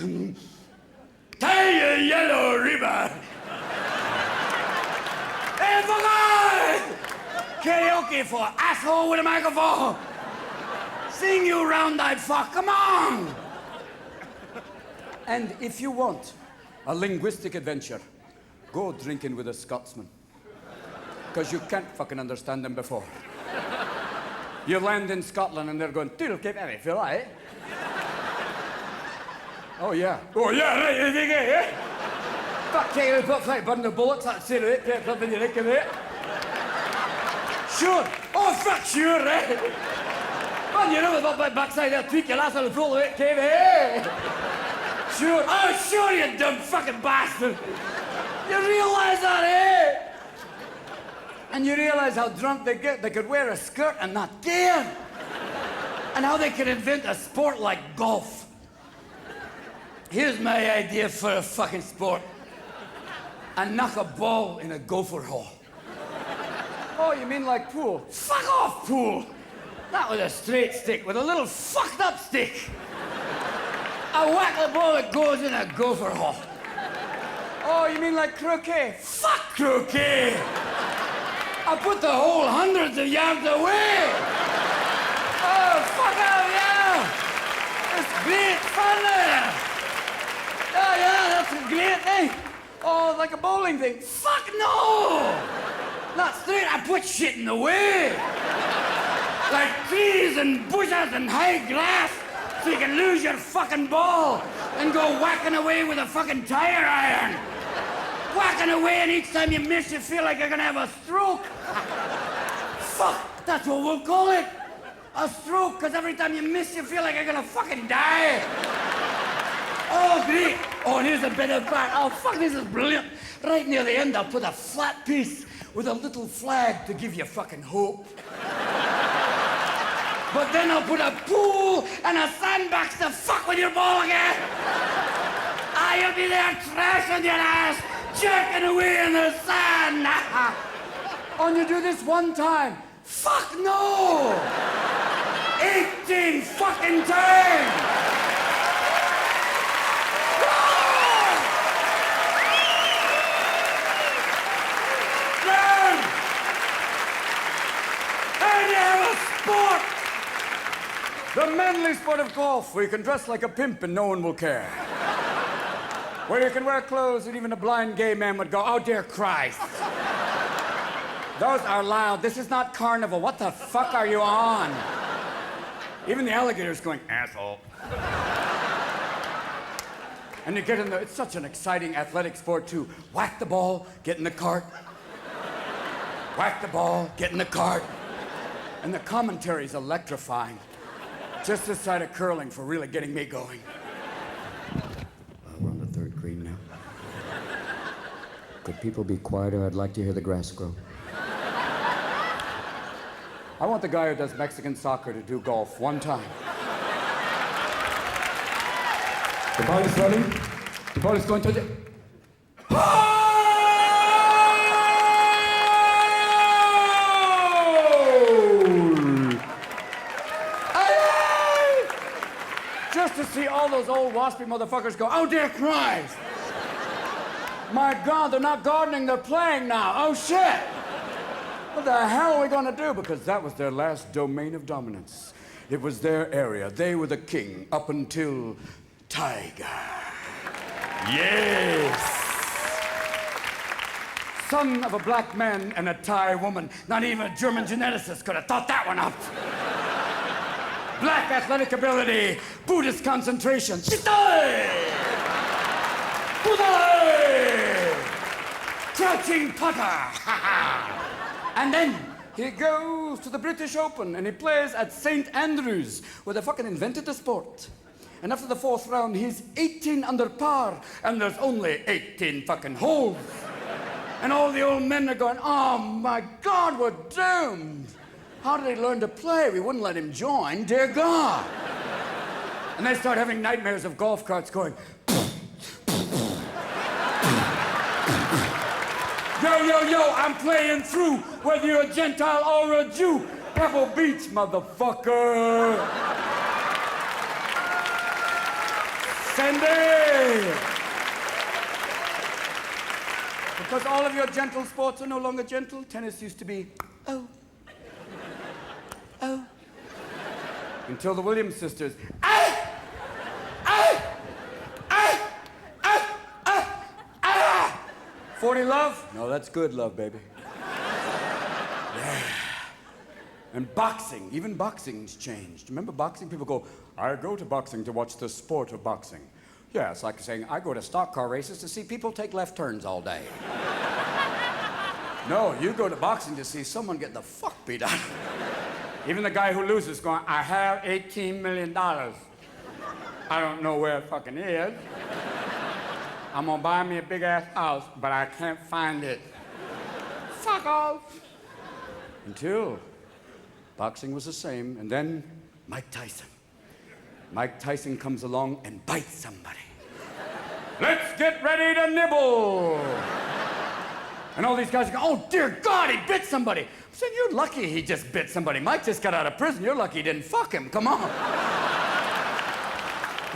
tie a yellow ribbon. Hey, fucker! Karaoke for asshole with a microphone. Sing, you round-eyed fuck, come on! And if you want a linguistic adventure, go drinking with a Scotsman. Because you can't fucking understand them before. You land in Scotland and they're going, "Toodle keep every feel, eh?" Oh yeah, right, you think it, eh? Fuck you, put like burn the bullets, that's it, put something you think of it. Sure, oh fuck sure, eh? Man, you know about my backside there, tweak your last little pull of it, came eh? Sure, oh sure, you dumb fucking bastard. You realize that, eh? And you realize how drunk they get. They could wear a skirt and not care. And how they could invent a sport like golf. Here's my idea for a fucking sport. And knock a ball in a gopher hole. Oh, you mean like pool? Fuck off, pool. Not with a straight stick, with a little fucked up stick. I whack the ball that goes in a gopher hole. Oh, you mean like croquet? Fuck croquet! I put the whole hundreds of yards away! Oh, fuck out, yeah! It's great fun there! Oh, yeah, that's a great thing! Oh, like a bowling thing. Fuck no! Not straight, I put shit in the way! Like trees and bushes and high grass, so you can lose your fucking ball and go whacking away with a fucking tire iron! Whacking away, and each time you miss, you feel like you're gonna have a stroke. Fuck, that's what we'll call it. A stroke, because every time you miss, you feel like you're gonna fucking die. Oh, great. Oh, and here's a bit of part. Oh, fuck, this is brilliant. Right near the end, I'll put a flat piece with a little flag to give you fucking hope. But then I'll put a pool and a sandbox to fuck with your ball again. You'll be there trashing your ass, jerking away in the sand. And you do this one time. Fuck no! 18 fucking times! Then, and you have a sport! The manly sport of golf, where you can dress like a pimp and no one will care. Where you can wear clothes that even a blind gay man would go, oh, dear Christ. Those are loud. This is not carnival. What the fuck are you on? Even the alligator's going, asshole. And you get in the, it's such an exciting athletic sport, too. Whack the ball, get in the cart. Whack the ball, get in the cart. And the commentary's electrifying. Just this side of curling for really getting me going. We're on the third green now. Could people be quieter? I'd like to hear the grass grow. I want the guy who does Mexican soccer to do golf one time. The ball is running. The ball is going to the... Just to see all those old waspy motherfuckers go, oh, dear Christ. My God, they're not gardening, they're playing now. Oh, shit. What the hell are we gonna do? Because that was their last domain of dominance. It was their area. They were the king up until Tiger. Yes. Son of a black man and a Thai woman. Not even a German geneticist could have thought that one up. Black athletic ability, Buddhist concentration. Crouching putter. And then he goes to the British Open and he plays at St. Andrews, where they fucking invented the sport. And after the fourth round, he's 18 under par, and there's only 18 fucking holes. And all the old men are going, oh my God, we're doomed. How did he learn to play? We wouldn't let him join, dear God. And they start having nightmares of golf carts going, yo, I'm playing through, whether you're a Gentile or a Jew. Pebble Beach, motherfucker. Sandy. Because all of your gentle sports are no longer gentle. Tennis used to be, oh. Until the Williams sisters, 40 love? No, that's good love, baby. Yeah. And boxing, even boxing's changed. Remember boxing? People go, I go to boxing to watch the sport of boxing. Yeah, it's like saying, I go to stock car races to see people take left turns all day. No, you go to boxing to see someone get the fuck beat out. Even the guy who loses going, I have $18 million. I don't know where it fucking is. I'm gonna buy me a big-ass house, but I can't find it. Fuck off. Until boxing was the same, and then Mike Tyson. Mike Tyson comes along and bites somebody. Let's get ready to nibble. And all these guys go, oh, dear God, he bit somebody. I said, you're lucky he just bit somebody. Mike just got out of prison. You're lucky he didn't fuck him. Come on.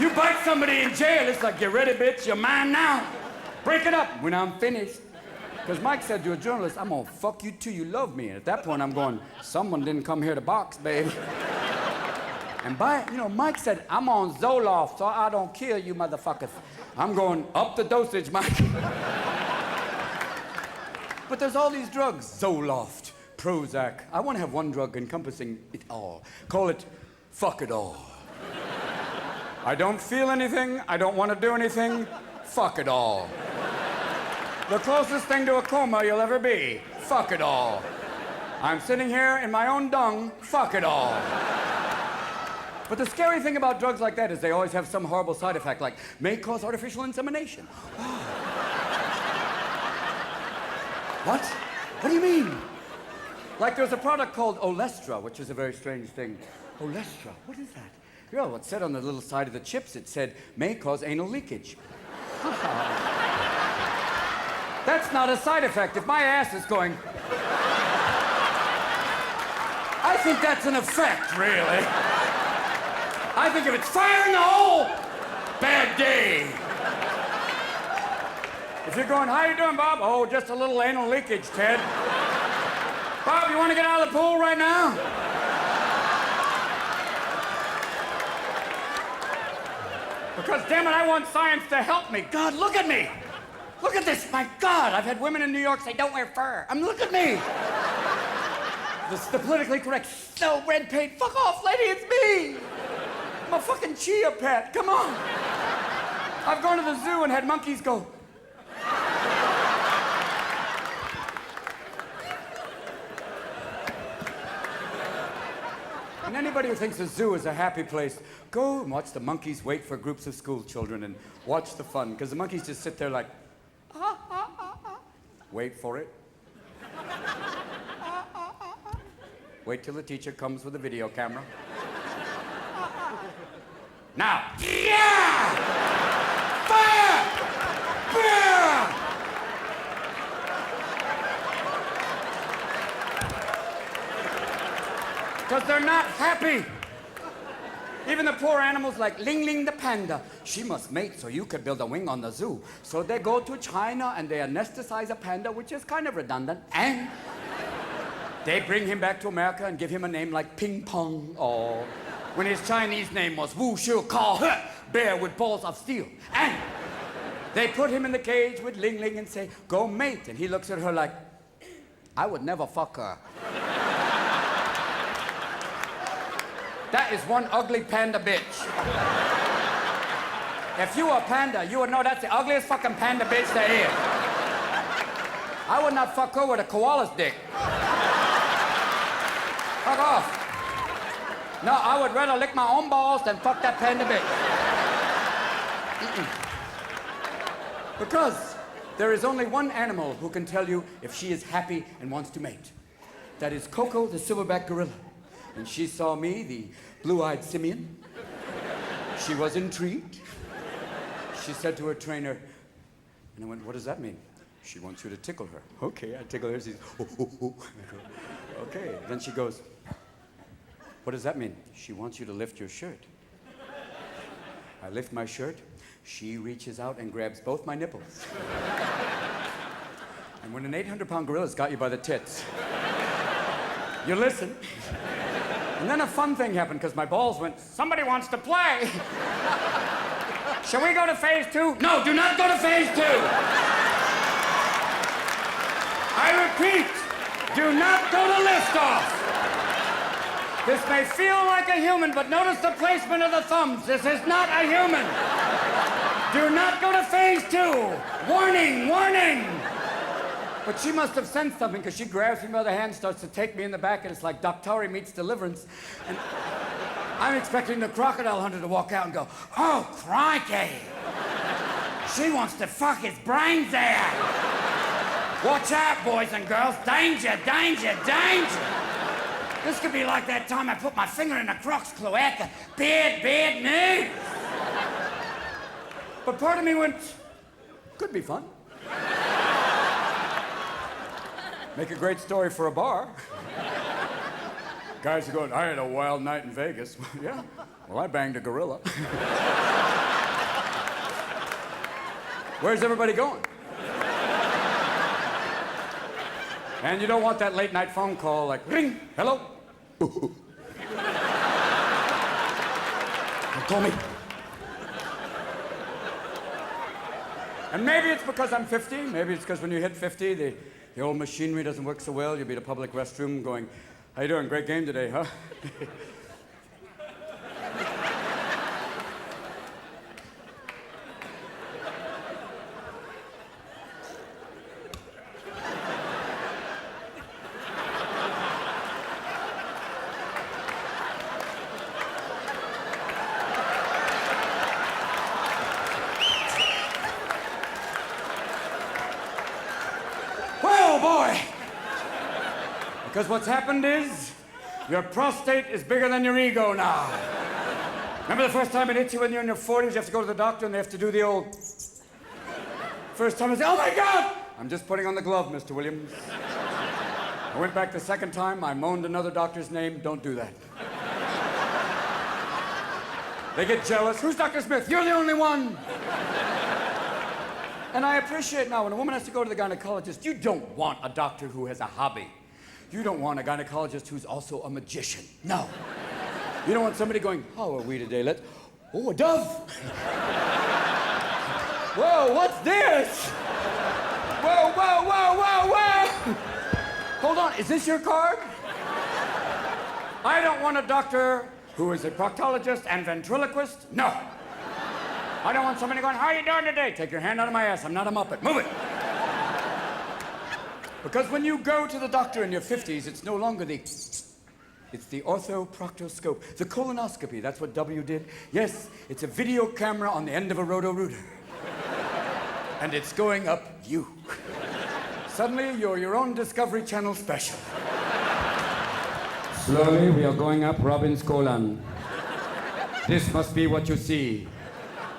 You bite somebody in jail, it's like, get ready, bitch, you're mine now. Break it up when I'm finished. Because Mike said to a journalist, I'm gonna fuck you till you love me. And at that point, I'm going, someone didn't come here to box, baby. And Mike said, I'm on Zoloft, so I don't kill you motherfuckers. I'm going, up the dosage, Mike. But there's all these drugs, Zoloft, Prozac. I want to have one drug encompassing it all. Call it fuck it all. I don't feel anything, I don't want to do anything, fuck it all. The closest thing to a coma you'll ever be, fuck it all. I'm sitting here in my own dung, fuck it all. But the scary thing about drugs like that is they always have some horrible side effect, like may cause artificial insemination. What? What do you mean? Like there's a product called Olestra, which is a very strange thing. Olestra, what is that? Yeah, well, it said on the little side of the chips, it said, may cause anal leakage. That's not a side effect. If my ass is going... I think that's an effect, really. I think if it's fire in the hole, bad day. If you're going, how you doing, Bob? Oh, just a little anal leakage, Ted. Bob, you want to get out of the pool right now? Because, damn it, I want science to help me. God, look at me. Look at this. My God, I've had women in New York say, don't wear fur. Look at me. The politically correct, so red paint. Fuck off, lady, it's me. I'm a fucking chia pet. Come on. I've gone to the zoo and had monkeys go. And anybody who thinks a zoo is a happy place, go and watch the monkeys wait for groups of school children and watch the fun, because the monkeys just sit there like, wait for it. Wait till the teacher comes with a video camera. Now, yeah! Fire! Fire! Because they're not happy. Even the poor animals like Ling Ling the panda. She must mate so you could build a wing on the zoo. So they go to China and they anesthetize a panda, which is kind of redundant. And they bring him back to America and give him a name like Ping Pong, or when his Chinese name was Wu Shu Kao, bear with balls of steel. And they put him in the cage with Ling Ling and say, go mate. And he looks at her like, I would never fuck her. That is one ugly panda bitch. If you were a panda, you would know that's the ugliest fucking panda bitch there is. I would not fuck her with a koala's dick. Fuck off. No, I would rather lick my own balls than fuck that panda bitch. Because there is only one animal who can tell you if she is happy and wants to mate. That is Coco, the silverback gorilla. And she saw me, the blue-eyed simian. She was intrigued. She said to her trainer, and I went, what does that mean? She wants you to tickle her. Okay, I tickle her. She's, okay. Then she goes, what does that mean? She wants you to lift your shirt. I lift my shirt. She reaches out and grabs both my nipples. And when an 800-pound gorilla's got you by the tits, you listen. And then a fun thing happened, because my balls went, somebody wants to play. Shall we go to phase 2? No, do not go to phase 2. I repeat, do not go to liftoff. This may feel like a human, but notice the placement of the thumbs. This is not a human. Do not go to phase 2. Warning, warning. But she must have sensed something, because she grabs me by the hand, starts to take me in the back, and it's like Doctor meets Deliverance. And I'm expecting the crocodile hunter to walk out and go, oh, crikey. She wants to fuck his brains out. Watch out, boys and girls. Danger, danger, danger. This could be like that time I put my finger in a croc's cloaca. Bad, bad news. But part of me went, could be fun. Make a great story for a bar. Guys are going, I had a wild night in Vegas. Yeah, well, I banged a gorilla. Where's everybody going? And you don't want that late night phone call like, ring, hello? Don't call me. And maybe it's because I'm 50. Maybe it's because when you hit 50, the old machinery doesn't work so well. You'll be at a public restroom going, how you doing? Great game today, huh? Oh, boy. Because what's happened is your prostate is bigger than your ego now. Remember the first time it hits you when you're in your 40s? You have to go to the doctor and they have to do the old... First time I say, oh my God! I'm just putting on the glove, Mr. Williams. I went back the second time, I moaned another doctor's name. Don't do that. They get jealous. Who's Dr. Smith? You're the only one. And I appreciate now when a woman has to go to the gynecologist, you don't want a doctor who has a hobby. You don't want a gynecologist who's also a magician. No. You don't want somebody going, how are we today? Oh, a dove. Whoa, what's this? Whoa, whoa, whoa, whoa, whoa. Hold on, is this your card? I don't want a doctor who is a proctologist and ventriloquist. No. I don't want somebody going, how are you doing today? Take your hand out of my ass. I'm not a Muppet. Move it. Because when you go to the doctor in your 50s, it's no longer it's the orthoproctoscope. The colonoscopy, that's what W did. Yes, it's a video camera on the end of a roto-rooter. And it's going up you. Suddenly, you're your own Discovery Channel special. Slowly, we are going up Robin's colon. This must be what you see.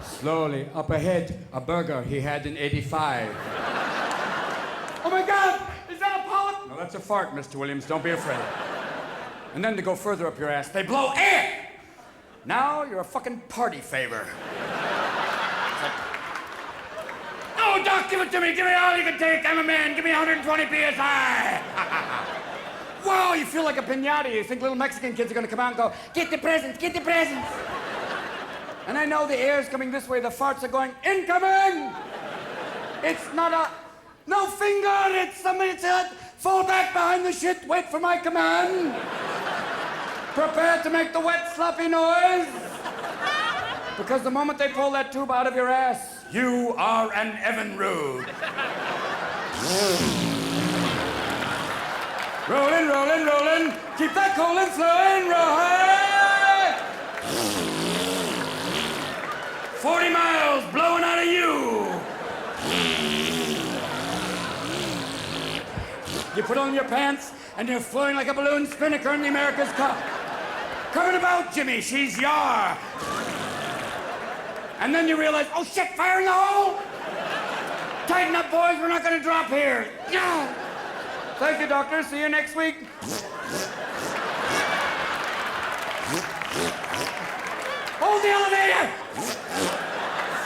Slowly, up ahead, a burger he had in '85. Oh my God, is that a polyp? No, that's a fart, Mr. Williams, don't be afraid. And then to go further up your ass, they blow air! Now you're a fucking party favor. Oh, Doc, give it to me. Give me all you can take. I'm a man. Give me 120 PSI. Wow, you feel like a piñata. You think little Mexican kids are going to come out and go, get the presents, get the presents. And I know the air's coming this way. The farts are going, incoming. It's not a, no finger. It's somebody said, fall back behind the shit. Wait for my command. Prepare to make the wet, sloppy noise. Because the moment they pull that tube out of your ass, you are an Evinrude. Rolling, rolling, rolling. Keep that colon flowing, roll. 40 miles blowing out of you. You put on your pants and you're flowing like a balloon spinnaker in the America's Cup. Coming about, Jimmy, she's yar. And then you realize, oh shit, fire in the hole! Tighten up, boys, we're not gonna drop here. Yeah. Thank you, doctor, see you next week. Hold the elevator!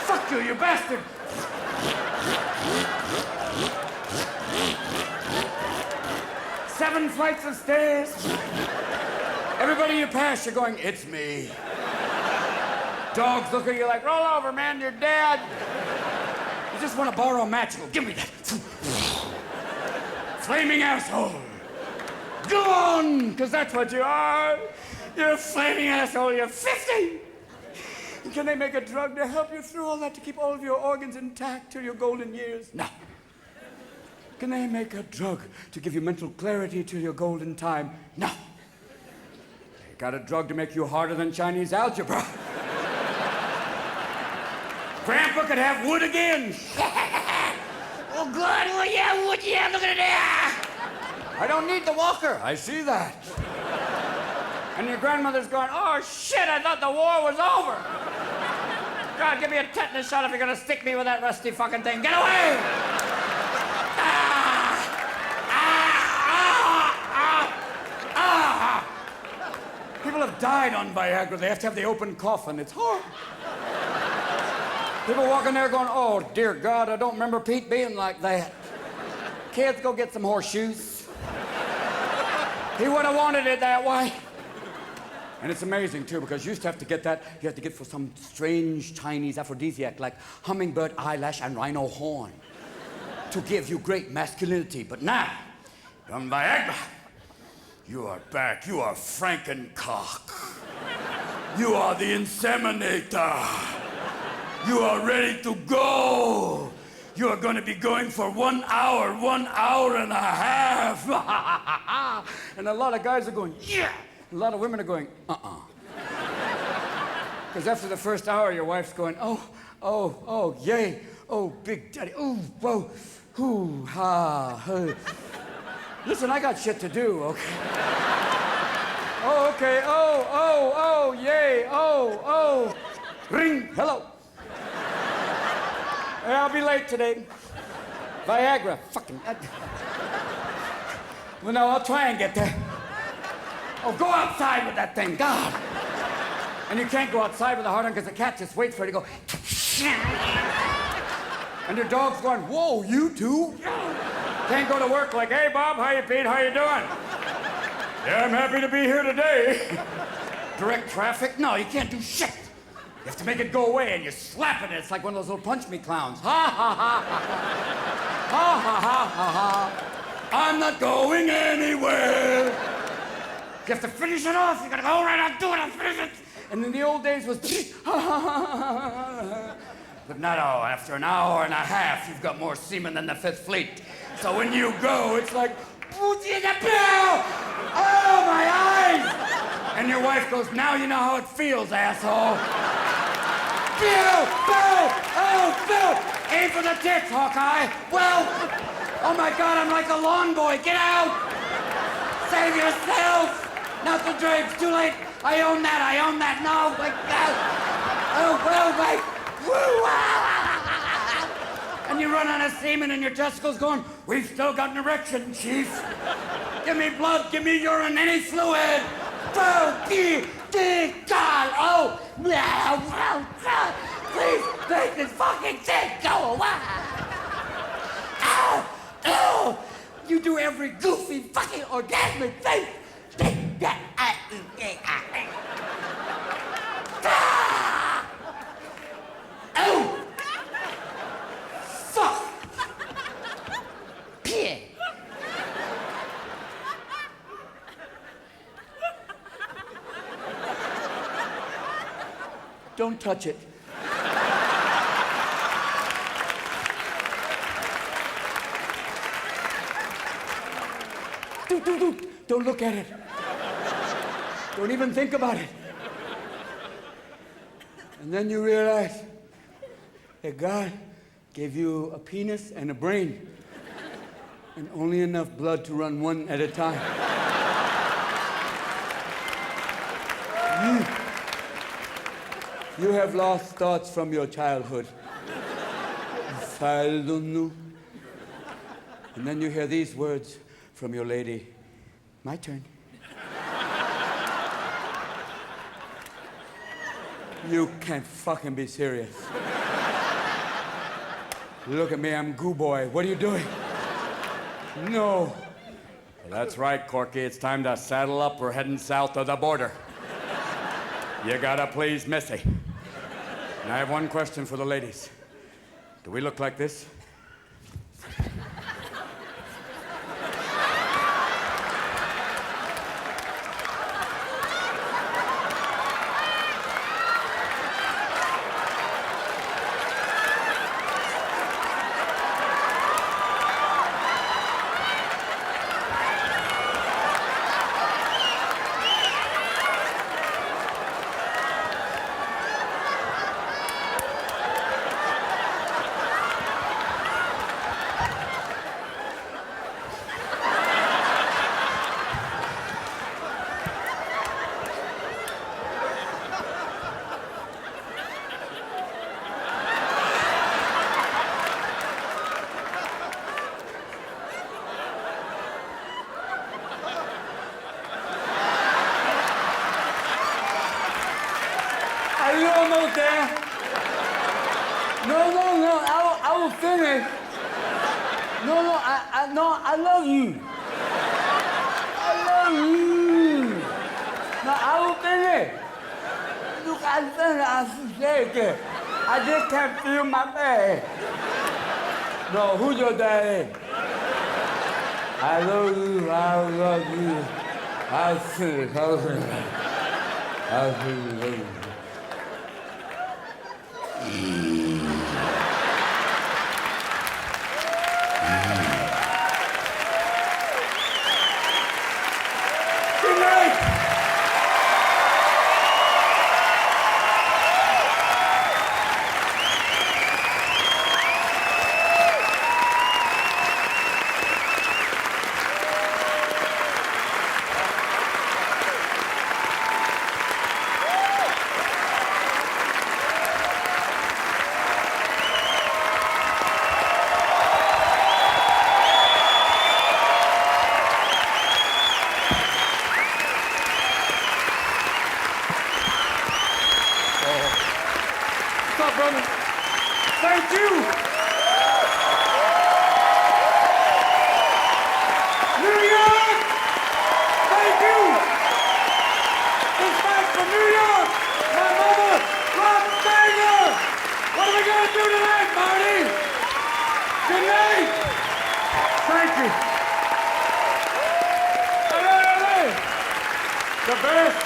Fuck you, you bastard! Seven flights of stairs. Everybody you pass, you're going, it's me. Dogs look at you like, roll over, man, you're dead. You just want to borrow a match. You go, give me that. Flaming asshole. Go on, because that's what you are. You're a flaming asshole. You're 50. And can they make a drug to help you through all that, to keep all of your organs intact till your golden years? No. Can they make a drug to give you mental clarity till your golden time? No. They got a drug to make you harder than Chinese algebra. Grandpa could have wood again. Oh, God, oh, yeah, wood, yeah, look at it. I don't need the walker. I see that. And your grandmother's going, oh, shit, I thought the war was over. God, give me a tetanus shot if you're going to stick me with that rusty fucking thing. Get away! People have died on Viagra. They have to have the open coffin. It's horrible. People walking there going, oh, dear God, I don't remember Pete being like that. Kids, go get some horseshoes. He would have wanted it that way. And it's amazing, too, because you used to have to get that, you had to get for some strange Chinese aphrodisiac like hummingbird eyelash and rhino horn to give you great masculinity. But now, on Viagra, you are back. You are Frankencock. You are the inseminator. You are ready to go. You are going to be going for 1 hour and a half. And a lot of guys are going, yeah. A lot of women are going, uh-uh. Because after the first hour, your wife's going, oh, yay. Oh, big daddy. Oh, whoa. Hoo, ha, ho. Listen, I got shit to do, okay? Oh, okay. Oh, yay. Oh. Ring. Hello. Yeah, I'll be late today. Viagra. Fucking. Well, no, I'll try and get there. Oh, go outside with that thing. God. And you can't go outside with a hard on because the cat just waits for it to go. And your dog's going, whoa, you two? Can't go to work like, hey, Bob, how you, Pete? How you doing? Yeah, I'm happy to be here today. Direct traffic? No, you can't do shit. You have to make it go away, and you slap it, and it's like one of those little punch me clowns. Ha, ha, ha, ha, ha. Ha, ha, ha, ha, ha. I'm not going anywhere. You have to finish it off. You gotta go, all right, I'll do it, I'll finish it. And in the old days was, but not all. After an hour and a half, you've got more semen than the Fifth Fleet. So when you go, it's like, oh, my eyes! And your wife goes, now you know how it feels, asshole. Bill! Aim for the tits, Hawkeye. Well, oh my God, I'm like a lawn boy. Get out! Save yourself! Not the drapes, too late. I own that. No, my God. Oh, well, my... Woo! And you run out of semen and your testicles going, we've still got an erection, Chief. Give me blood, give me urine, any fluid. God, oh, please make this fucking thing go away. Ow! You do every goofy fucking orgasmic thing. Oh! Fuck! Pig! Don't touch it. Don't look at it. Don't even think about it. And then you realize that God gave you a penis and a brain, and only enough blood to run one at a time. You have lost thoughts from your childhood. And then you hear these words from your lady. My turn. You can't fucking be serious. Look at me, I'm Goo Boy. What are you doing? No. Well, that's right, Corky. It's time to saddle up. We're heading south of the border. You gotta please Missy. And I have one question for the ladies. Do we look like this? Are you almost there? No, I will finish. No, I love you. I love you. No, I will finish. Look, I should say it. I just can't feel my bag. No, who's your daddy? I love you, I love you. I finish, I finish. Good night. What's up, brother? Thank you. New York! Thank you. This back from New York. My mother, Rob Banger. What are we going to do tonight, Marty? Good night. Thank you. Hey, hey, hey. The best.